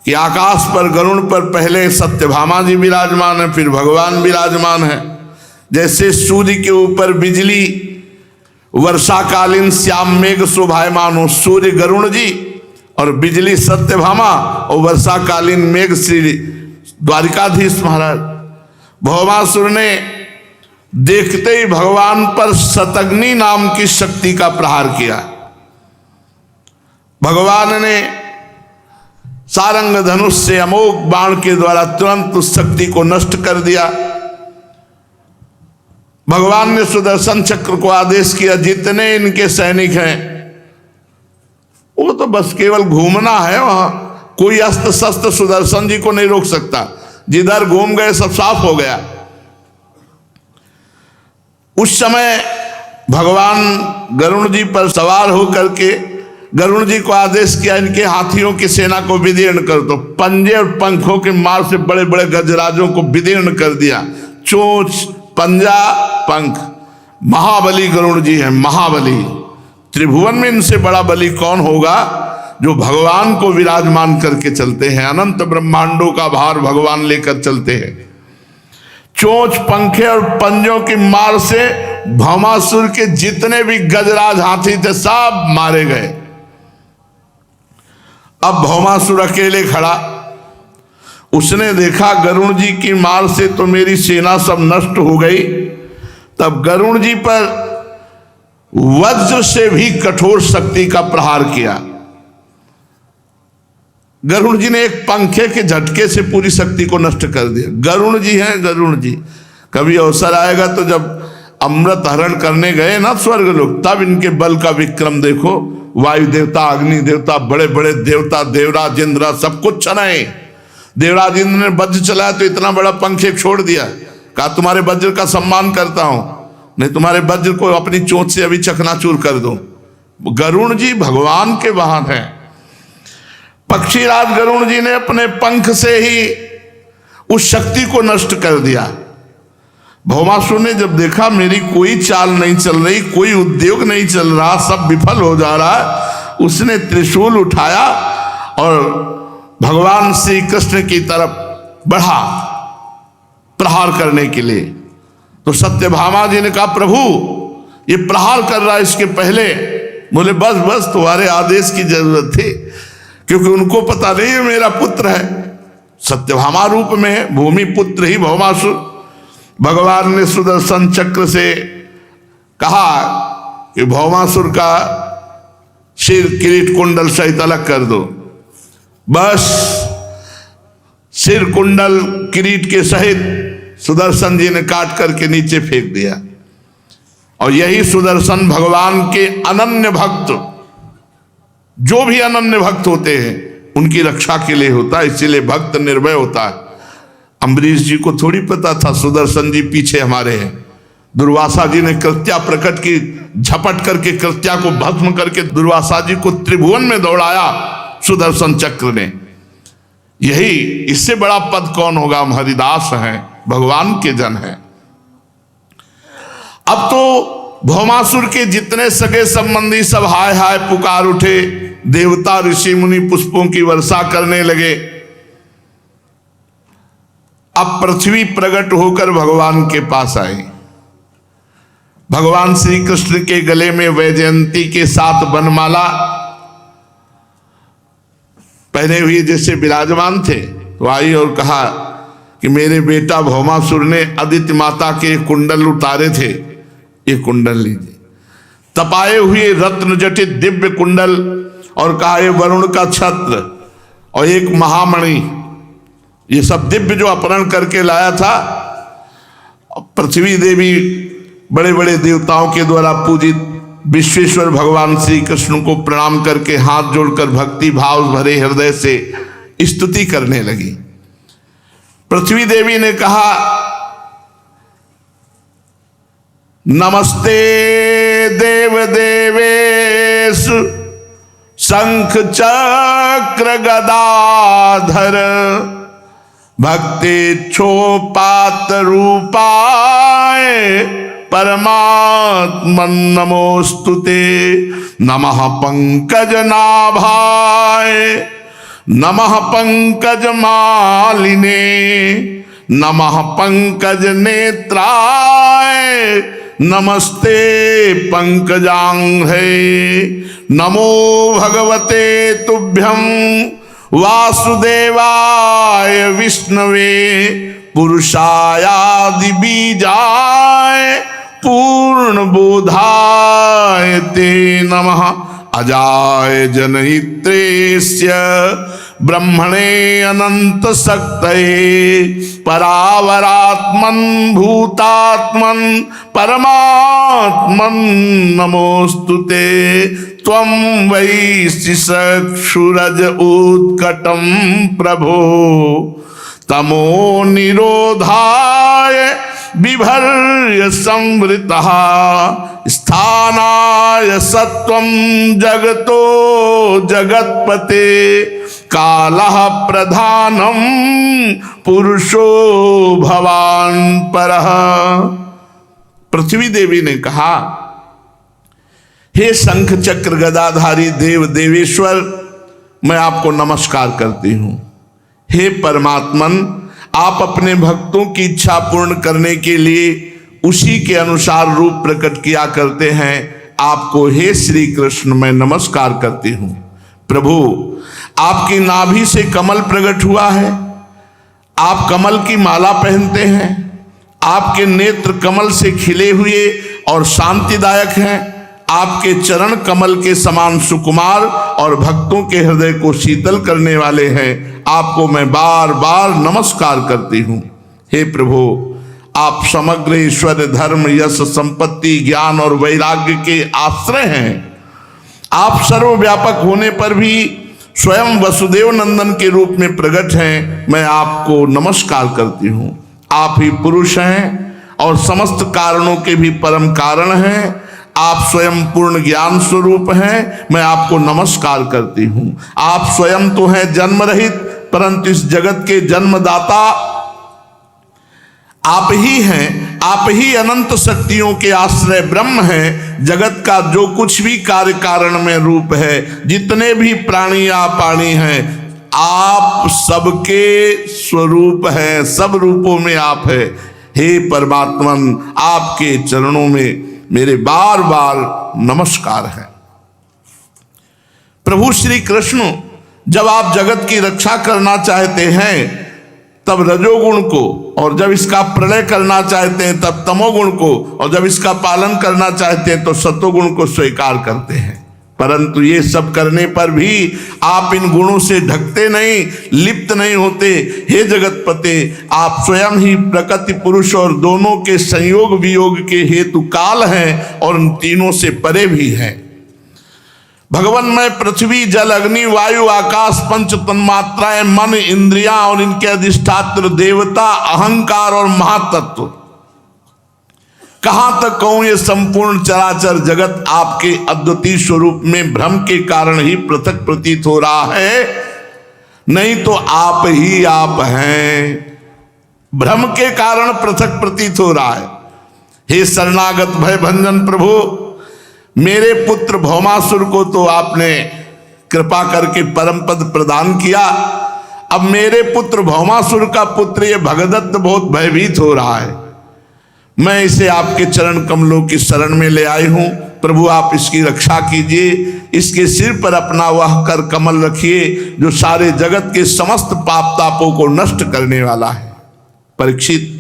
कि आकाश पर गरुड़ पर पहले सत्यभामा जी विराजमान है, फिर भगवान विराजमान है। जैसे सूर्य के ऊपर बिजली वर्षाकालीन श्याम मेघ शोभायमान हो, सूर्य गरुड़ जी और बिजली सत्यभामा और वर्षाकालीन मेघ श्री द्वारिकाधीश महाराज। भौमासुर ने देखते ही भगवान पर शतग्नि नाम की शक्ति का प्रहार किया। भगवान ने सारंग धनुष से अमोघ बाण के द्वारा तुरंत उस शक्ति को नष्ट कर दिया। भगवान ने सुदर्शन चक्र को आदेश किया, जितने इनके सैनिक हैं वो तो बस केवल घूमना है, वहां कोई अस्त्र शस्त्र सुदर्शन जी को नहीं रोक सकता। जिधर घूम गए सब साफ हो गया। उस समय भगवान गरुण जी पर सवार होकर के गरुण जी को आदेश किया, इनके हाथियों की सेना को विदीर्ण कर दो। पंजे और पंखों के मार से बड़े बड़े गजराजों को विदीर्ण कर दिया। चोंच, पंजा, पंख। महाबली गरुण जी हैं, महाबली। त्रिभुवन में इनसे बड़ा बली कौन होगा, जो भगवान को विराजमान करके चलते हैं। अनंत ब्रह्मांडों का भार भगवान लेकर चलते हैं। चोंच, पंखे और पंजों की मार से भौमासुर के जितने भी गजराज हाथी थे सब मारे गए। अब भौमासुर अकेले खड़ा, उसने देखा गरुण जी की मार से तो मेरी सेना सब नष्ट हो गई। तब गरुण जी पर वज्र से भी कठोर शक्ति का प्रहार किया। गरुण जी ने एक पंखे के झटके से पूरी शक्ति को नष्ट कर दिया। गरुण जी हैं, गरुण जी। कभी अवसर आएगा तो जब अमृत हरण करने गए ना स्वर्ग लोग, तब इनके बल का विक्रम देखो। वायु देवता, अग्नि देवता, बड़े बड़े देवता, देवराज इंद्र सब कुछ चलाए। देवराज इंद्र ने वज्र चलाया तो इतना बड़ा पंखे छोड़ दिया, कहा तुम्हारे वज्र का सम्मान करता हूं, नहीं तुम्हारे वज्र को अपनी चोंच से अभी चकनाचूर कर दो। गरुण जी भगवान के वाहन हैं। पक्षीराज गरुण जी ने अपने पंख से ही उस शक्ति को नष्ट कर दिया। भौमासुर ने जब देखा मेरी कोई चाल नहीं चल रही, कोई उद्योग नहीं चल रहा, सब विफल हो जा रहा है, उसने त्रिशूल उठाया और भगवान श्री कृष्ण की तरफ बढ़ा प्रहार करने के लिए। तो सत्यभामा जी ने कहा प्रभु ये प्रहार कर रहा है, इसके पहले। बोले बस बस तुम्हारे आदेश की जरूरत थी, क्योंकि उनको पता नहीं है मेरा पुत्र है, सत्यभामा रूप में है, भूमि पुत्र ही भौमासुर। भगवान ने सुदर्शन चक्र से कहा कि भौमासुर का सिर किरीट कुंडल सहित अलग कर दो। बस सिर कुंडल किरीट के सहित सुदर्शन जी ने काट करके नीचे फेंक दिया। और यही सुदर्शन भगवान के अनन्य भक्त, जो भी अनन्य भक्त होते हैं उनकी रक्षा के लिए होता है, इसीलिए भक्त निर्भय होता है। अम्बरीश जी को थोड़ी पता था सुदर्शन जी पीछे हमारे हैं। दुर्वासा जी ने कृत्या प्रकट की, झपट करके कृत्या को भस्म करके दुर्वासा जी को त्रिभुवन में दौड़ाया सुदर्शन चक्र ने। यही, इससे बड़ा पद कौन होगा? हम हरिदास हैं, भगवान के जन हैं। अब तो भौमासुर के जितने सगे संबंधी सब हाय हाय पुकार उठे, देवता ऋषि मुनि पुष्पों की वर्षा करने लगे। अब पृथ्वी प्रकट होकर भगवान के पास आई। भगवान श्री कृष्ण के गले में वैजयंती के साथ बनमाला पहने हुए जैसे विराजमान थे, तो आई और कहा कि मेरे बेटा भौमासुर ने आदित्य माता के कुंडल उतारे थे, ये कुंडल लीजिए। तपाए हुए रत्न जटित दिव्य कुंडल, और कहा ये वरुण का छत्र और एक महामणि, ये सब दिव्य जो अपहरण करके लाया था। पृथ्वी देवी बड़े बड़े देवताओं के द्वारा पूजित विश्वेश्वर भगवान श्री कृष्ण को प्रणाम करके हाथ जोड़कर भक्ति भाव भरे हृदय से स्तुति करने लगी। पृथ्वी देवी ने कहा नमस्ते देव देवेश शंख चक्र गदाधर भक्ति क्षोपात रूपाय परमात्मन नमोस्तुते। नमः पंकज नाभाय नमः पंकज मालिने नमः पंकज नेत्राय नमस्ते पंकजांघ्रे। नमो भगवते तुभ्यं वासुदेवाय विष्णवे पुरुषायादि बीजाय पूर्ण बोधाय ते नमः। अजाय जनयित्रेस्य ब्रह्मणे अनंत शक्तये परावरात्मन भूतात्मन परमात्मन नमोस्तुते। त्वं वै शिशक्षुरज उत्कटं प्रभो तमो निरोधाय बिभर्य संवृतः स्थानाय सत्वं जगतो जगत्पते कालः प्रधानं पुरुषो भवान् परः। पृथ्वी देवी ने कहा हे शंख चक्र गदाधारी देव देवेश्वर, मैं आपको नमस्कार करती हूं। हे परमात्मन, आप अपने भक्तों की इच्छा पूर्ण करने के लिए उसी के अनुसार रूप प्रकट किया करते हैं। आपको हे श्री कृष्ण मैं नमस्कार करती हूं। प्रभु, आपकी नाभि से कमल प्रकट हुआ है, आप कमल की माला पहनते हैं, आपके नेत्र कमल से खिले हुए और शांतिदायक हैं, आपके चरण कमल के समान सुकुमार और भक्तों के हृदय को शीतल करने वाले हैं। आपको मैं बार बार नमस्कार करती हूँ। हे प्रभु, आप समग्र ईश्वर धर्म यश संपत्ति ज्ञान और वैराग्य के आश्रय हैं। आप सर्वव्यापक होने पर भी स्वयं वसुदेव नंदन के रूप में प्रकट हैं। मैं आपको नमस्कार करती हूँ। आप ही पुरुष हैं और समस्त कारणों के भी परम कारण हैं। आप स्वयं पूर्ण ज्ञान स्वरूप हैं। मैं आपको नमस्कार करती हूँ। आप स्वयं तो हैं जन्म रहित, परंतु इस जगत के जन्मदाता आप ही हैं। आप ही अनंत शक्तियों के आश्रय ब्रह्म हैं। जगत का जो कुछ भी कार्य कारण में रूप है, जितने भी प्राणी अपाणी हैं, आप सबके स्वरूप हैं, सब रूपों में आप हैं। हे परमात्मन, आपके चरणों में मेरे बार बार नमस्कार है। प्रभु श्री कृष्ण जब आप जगत की रक्षा करना चाहते हैं तब रजोगुण को, और जब इसका प्रलय करना चाहते हैं तब तमोगुण को, और जब इसका पालन करना चाहते हैं तो सतोगुण को स्वीकार करते हैं। परंतु ये सब करने पर भी आप इन गुणों से ढकते नहीं, लिप्त नहीं होते। हे जगतपते, आप स्वयं ही प्रकृति पुरुष और दोनों के संयोग वियोग के हेतु काल हैं और उन तीनों से परे भी हैं। भगवान में पृथ्वी जल अग्नि वायु आकाश पंच तन्मात्राएं मन इंद्रियां और इनके अधिष्ठात्र देवता अहंकार और महातत्व, कहां तक कहूं ये संपूर्ण चराचर जगत आपके अद्वितीय स्वरूप में भ्रम के कारण ही पृथक प्रतीत हो रहा है, नहीं तो आप ही आप हैं। भ्रम के कारण पृथक प्रतीत हो रहा है। हे शरणागत भय भंजन प्रभु, मेरे पुत्र भौमासुर को तो आपने कृपा करके परम पद प्रदान किया। अब मेरे पुत्र भौमासुर का पुत्र ये भगदत्त बहुत भयभीत हो रहा है। मैं इसे आपके चरण कमलों की शरण में ले आई हूं। प्रभु आप इसकी रक्षा कीजिए, इसके सिर पर अपना वह कर कमल रखिए जो सारे जगत के समस्त पाप तापों को नष्ट करने वाला है। परीक्षित,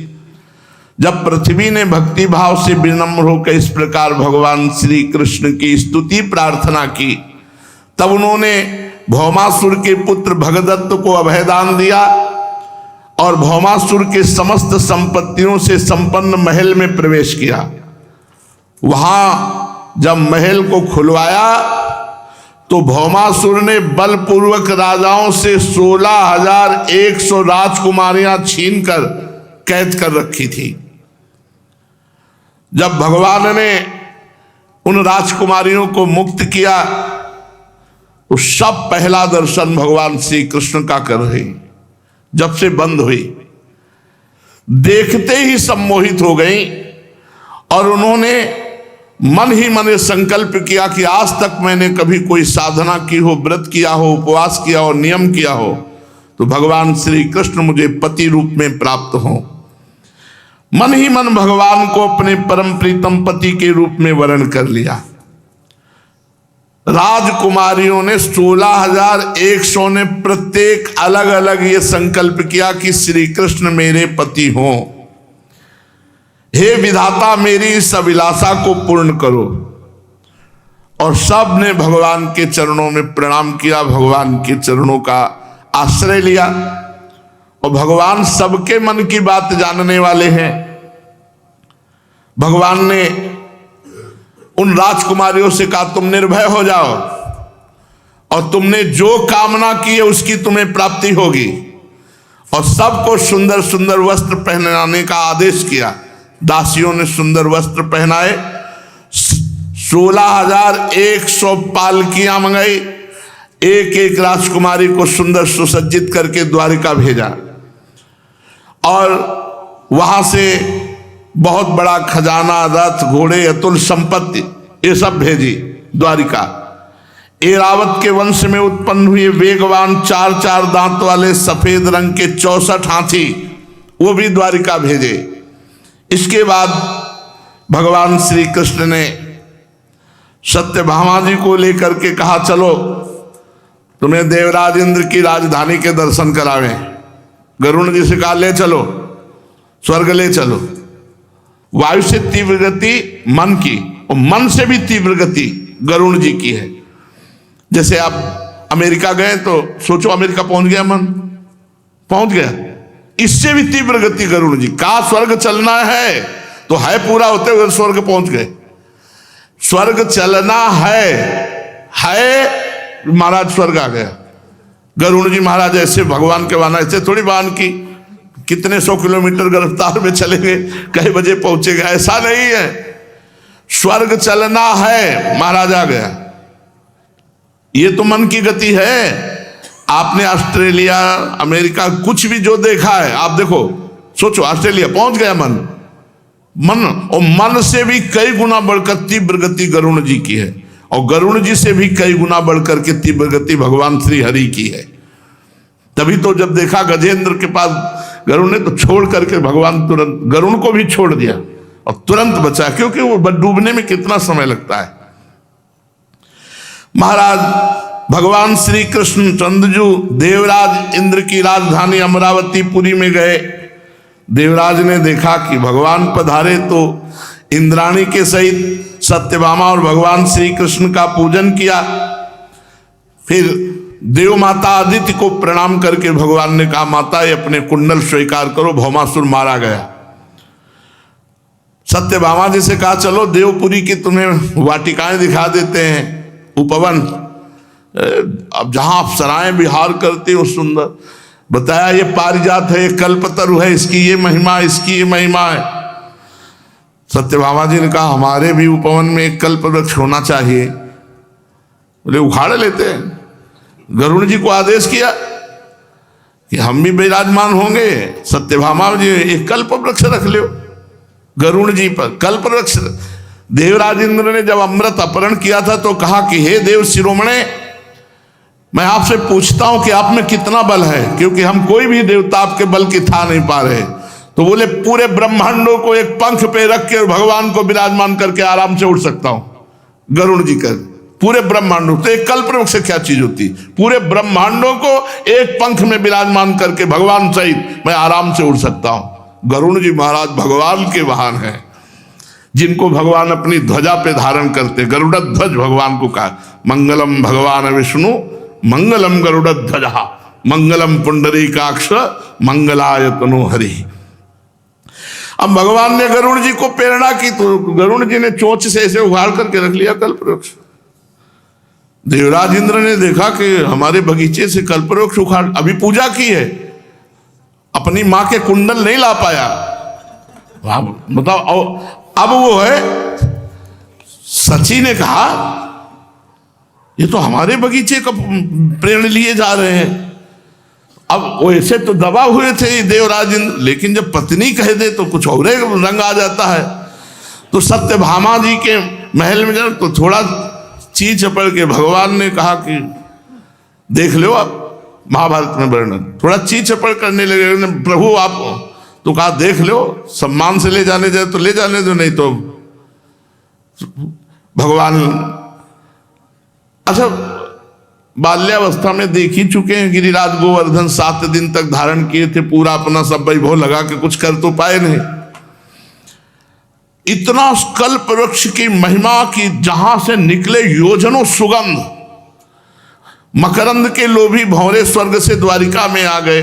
जब पृथ्वी ने भक्ति भाव से विनम्र होकर इस प्रकार भगवान श्री कृष्ण की स्तुति प्रार्थना की, तब उन्होंने भौमासुर के पुत्र भगदत्त को अभयदान दिया और भौमासुर के समस्त संपत्तियों से संपन्न महल में प्रवेश किया। वहां जब महल को खुलवाया तो भौमासुर ने बलपूर्वक राजाओं से 16,100 राजकुमारियां छीनकर कैद कर रखी थी। जब भगवान ने उन राजकुमारियों को मुक्त किया तो सब पहला दर्शन भगवान श्री कृष्ण का कर रही। जब से बंद हुई, देखते ही सम्मोहित हो गई और उन्होंने मन ही मन संकल्प किया कि आज तक मैंने कभी कोई साधना की हो, व्रत किया हो, उपवास किया हो, नियम किया हो तो भगवान श्री कृष्ण मुझे पति रूप में प्राप्त हो। मन ही मन भगवान को अपने परम प्रीतम पति के रूप में वर्ण कर लिया। राजकुमारियों ने 16,100 ने प्रत्येक अलग अलग ये संकल्प किया कि श्री कृष्ण मेरे पति हों। हे विधाता, मेरी इस अभिलाषा को पूर्ण करो। और सब ने भगवान के चरणों में प्रणाम किया, भगवान के चरणों का आश्रय लिया। और भगवान सबके मन की बात जानने वाले हैं। भगवान ने उन राजकुमारियों से कहा, तुम निर्भय हो जाओ और तुमने जो कामना की है उसकी तुम्हें प्राप्ति होगी। और सबको सुंदर सुंदर वस्त्र पहनाने का आदेश किया। दासियों ने सुंदर वस्त्र पहनाए। 16,100 पालकियां मंगाई। एक एक राजकुमारी को सुंदर सुसज्जित करके द्वारिका भेजा और वहां से बहुत बड़ा खजाना, रथ, घोड़े, अतुल संपत्ति ये सब भेजी द्वारिका। एरावत के वंश में उत्पन्न हुए वेगवान 4-4 दांत वाले सफेद रंग के 64 हाथी, वो भी द्वारिका भेजे। इसके बाद भगवान श्री कृष्ण ने सत्यभामा जी को लेकर के कहा, चलो तुम्हें देवराज इंद्र की राजधानी के दर्शन करावे। गरुण जी से कहा, ले चलो स्वर्ग ले चलो। वायु से तीव्र गति मन की, और मन से भी तीव्र गति गरुण जी की है। जैसे आप अमेरिका गए तो सोचो अमेरिका पहुंच गया, मन पहुंच गया। इससे भी तीव्र गति गरुण जी का। स्वर्ग चलना है तो है पूरा होते हुए स्वर्ग पहुंच गए। स्वर्ग चलना है महाराज स्वर्ग आ गया। गरुण जी महाराज ऐसे भगवान के वाहन, ऐसे थोड़ी वाहन की कितने 100 किलोमीटर गिरफ्तार में चलेंगे, कई बजे पहुंचेगा, ऐसा नहीं है। स्वर्ग चलना है, महाराज आ गया। ये तो मन की गति है। आपने ऑस्ट्रेलिया, अमेरिका कुछ भी जो देखा है, आप देखो, सोचो ऑस्ट्रेलिया पहुंच गया मन, मन, और मन से भी कई गुना बढ़कर तीव्र गति गरुण जी की है, और गरुण जी से भी कई गुना बढ़कर के तीव्र गति भगवान श्री हरि की है। तभी तो जब देखा गजेंद्र के पास गरुण ने, तो छोड़ करके भगवान तुरंत गरुण को भी छोड़ दिया और तुरंत बचा, क्योंकि वो डूबने में कितना समय लगता है। महाराज भगवान श्री कृष्ण चंद्रजू देवराज इंद्र की राजधानी अमरावतीपुरी में गए। देवराज ने देखा कि भगवान पधारे, तो इंद्राणी के सहित सत्यभामा और भगवान श्री कृष्ण का पूजन किया। फिर देव माता आदित्य को प्रणाम करके भगवान ने कहा, माता ये अपने कुंडल स्वीकार करो, भौमासुर मारा गया। सत्यभामा जी से कहा, चलो देवपुरी की तुम्हें वाटिकाएं दिखा देते हैं, उपवन, अब जहां अप्सराएं विहार करती हो सुंदर। बताया ये पारिजात है, ये कल्पतरु है, इसकी ये महिमा, इसकी ये महिमा है। सत्यभामा जी ने कहा, हमारे भी उपवन में एक कल्प वृक्ष होना चाहिए। बोले उखाड़ लेते हैं। गरुड़ जी को आदेश किया कि हम भी विराजमान होंगे। सत्यभामा जी एक कल्प वृक्ष रख लो गरुड़ जी पर, कल्प वृक्ष। देवराज इंद्र ने जब अमृत अपहरण किया था तो कहा कि हे देव शिरोमणे, मैं आपसे पूछता हूं कि आप में कितना बल है, क्योंकि हम कोई भी देवता आपके बल की था नहीं पा रहे। तो बोले पूरे ब्रह्मांडों को एक पंख पे रख के भगवान को विराजमान करके आराम से उड़ सकता हूं। गरुड़ जी कर पूरे ब्रह्मांडों, तो एक कल्पवृक्ष से क्या चीज होती, पूरे ब्रह्मांडों को एक पंख में विराजमान करके भगवान सहित मैं आराम से उड़ सकता हूं। गरुड़ जी महाराज भगवान के वाहन हैं, जिनको भगवान अपनी ध्वजा पे धारण करते। गरुड़ ध्वज भगवान को कहा, मंगलम भगवान विष्णु मंगलम गरुड़ ध्वजा मंगलम पुंडरीकाक्ष मंगलाय तनो हरि। अब भगवान ने गरुड़ जी को प्रेरणा की, तो गरुड़ जी ने चोंच से ऐसे उखाड़ करके रख लिया कल्पवृक्ष। देवराज इंद्र ने देखा कि हमारे बगीचे से कल्पवृक्ष उखाड़, अभी पूजा की है, अपनी मां के कुंडल नहीं ला पाया। बताओ, अब वो है, सची ने कहा ये तो हमारे बगीचे का प्रेरण लिए जा रहे हैं। अब वैसे तो दबा हुए थे देवराज इंद्र, लेकिन जब पत्नी कह दे तो कुछ और रंग आ जाता है। तो सत्यभामा जी के महल में जब तो थोड़ा चीज चपड़ के भगवान ने कहा कि देख लो, आप महाभारत में वर्णन थोड़ा चीज चपड़ करने लगे, प्रभु आप, तो कहा देख लो, सम्मान से ले जाने जाए तो ले जाने दो, नहीं तो भगवान। अच्छा, बाल्यावस्था में देख ही चुके हैं, गिरिराज गोवर्धन 7 दिन तक धारण किए थे, पूरा अपना सब वैभव लगा के कुछ कर तो पाए नहीं। इतना कल्प वृक्ष की महिमा की जहां से निकले योजनों सुगंध, मकरंद के लोभी भंवरे स्वर्ग से द्वारिका में आ गए।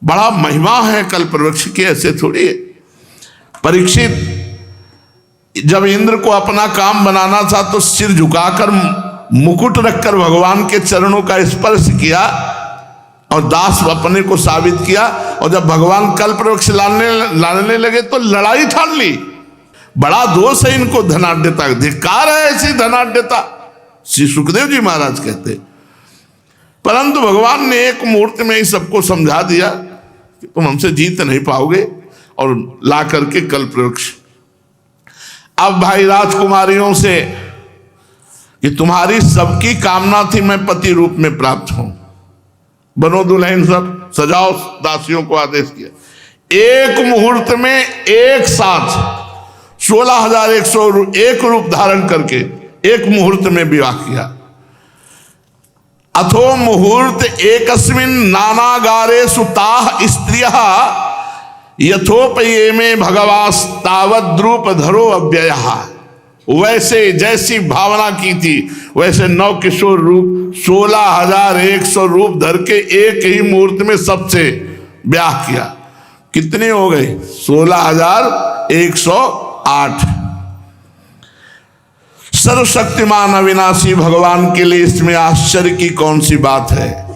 बड़ा महिमा है कल्प वृक्ष की, ऐसे थोड़ी है। परीक्षित जब इंद्र को अपना काम बनाना था तो सिर झुकाकर मुकुट रखकर भगवान के चरणों का स्पर्श किया और दास अपने को साबित किया। और जब भगवान कल्पवृक्ष लाने लगे तो लड़ाई ठान ली। बड़ा दोष है इनको धनाढ्यता, धिक्कार है ऐसी धनाढ्यता, श्री सुखदेव जी महाराज कहते। परंतु भगवान ने एक मुहूर्त में ही सबको समझा दिया कि तुम हमसे जीत नहीं पाओगे, और ला करके कल्पवृक्ष। अब भाई राजकुमारियों से कि तुम्हारी सबकी कामना थी मैं पति रूप में प्राप्त हूं, बनो दुल्हन, सब सजाओ, दासियों को आदेश किया। एक मुहूर्त में एक साथ 16,101 रूप धारण करके एक मुहूर्त में विवाह किया। अथो मुहूर्त एकस्मिन नानागारे सुताः स्त्रियः यथोपये में भगवास तावद्रूप धरो अव्ययः। वैसे जैसी भावना की थी वैसे 9 किशोर रूप 16,100 रूप धर के एक ही मुहूर्त में सबसे ब्याह किया। कितने हो गए? 16,108। सर्वशक्तिमान अविनाशी भगवान के लिए इसमें आश्चर्य की कौन सी बात है?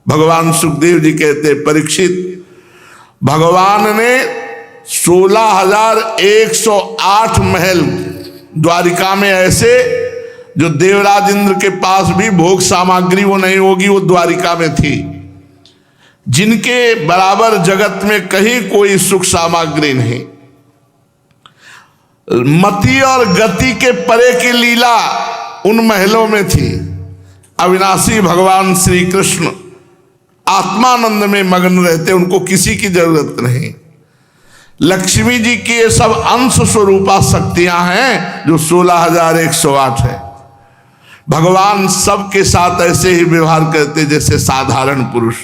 भगवान सुखदेव जी कहते, परीक्षित, भगवान ने 16,108 महल द्वारिका में ऐसे जो देवराज इंद्र के पास भी भोग सामग्री वो नहीं होगी, वो द्वारिका में थी, जिनके बराबर जगत में कहीं कोई सुख सामग्री नहीं। मति और गति के परे की लीला उन महलों में थी। अविनाशी भगवान श्री कृष्ण आत्मानंद में मग्न रहते, उनको किसी की जरूरत नहीं। लक्ष्मी जी की ये सब अंश स्वरूपा शक्तियां हैं जो 16,108 है। भगवान सबके साथ ऐसे ही व्यवहार करते जैसे साधारण पुरुष।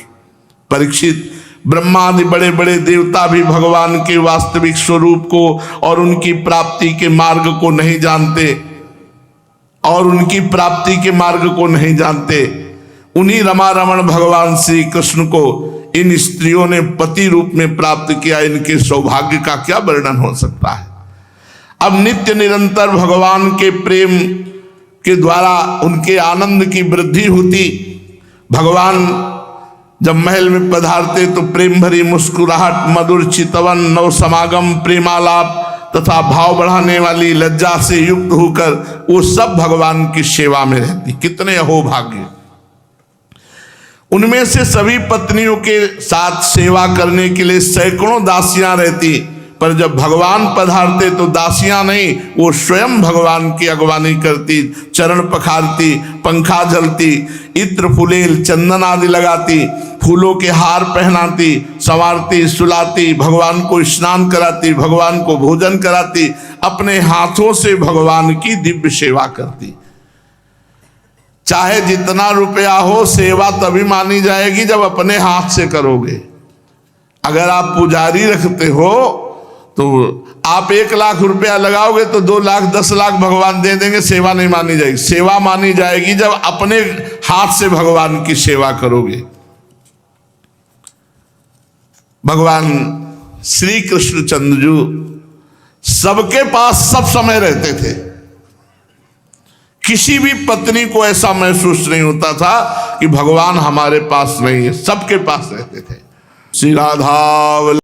परीक्षित, ब्रह्मा आदि बड़े बड़े देवता भी भगवान के वास्तविक स्वरूप को और उनकी प्राप्ति के मार्ग को नहीं जानते उन्हीं रमा रमण भगवान श्री कृष्ण को इन स्त्रियों ने पति रूप में प्राप्त किया। इनके सौभाग्य का क्या वर्णन हो सकता है। अब नित्य निरंतर भगवान के प्रेम के द्वारा उनके आनंद की वृद्धि होती। भगवान जब महल में पधारते तो प्रेम भरी मुस्कुराहट, मधुर चितवन, नव समागम, प्रेमालाप तथा भाव बढ़ाने वाली लज्जा से युक्त होकर वो सब भगवान की सेवा में रहती। कितने अहोभाग्य। उनमें से सभी पत्नियों के साथ सेवा करने के लिए सैकड़ों दासियां रहती, पर जब भगवान पधारते तो दासियां नहीं, वो स्वयं भगवान की अगवानी करती, चरण पखारती, पंखा जलती, इत्र फुलेल चंदन आदि लगाती, फूलों के हार पहनाती, संवारती, सुलाती, भगवान को स्नान कराती, भगवान को भोजन कराती, अपने हाथों से भगवान की दिव्य सेवा करती। चाहे जितना रुपया हो, सेवा तभी मानी जाएगी जब अपने हाथ से करोगे। अगर आप पुजारी रखते हो तो आप 1 लाख रुपया लगाओगे तो 2 लाख 10 लाख भगवान दे देंगे, सेवा नहीं मानी जाएगी। सेवा मानी जाएगी जब अपने हाथ से भगवान की सेवा करोगे। भगवान श्री कृष्णचंद्र जी सबके पास सब समय रहते थे। किसी भी पत्नी को ऐसा महसूस नहीं होता था कि भगवान हमारे पास नहीं है, सबके पास रहते थे। श्री राधा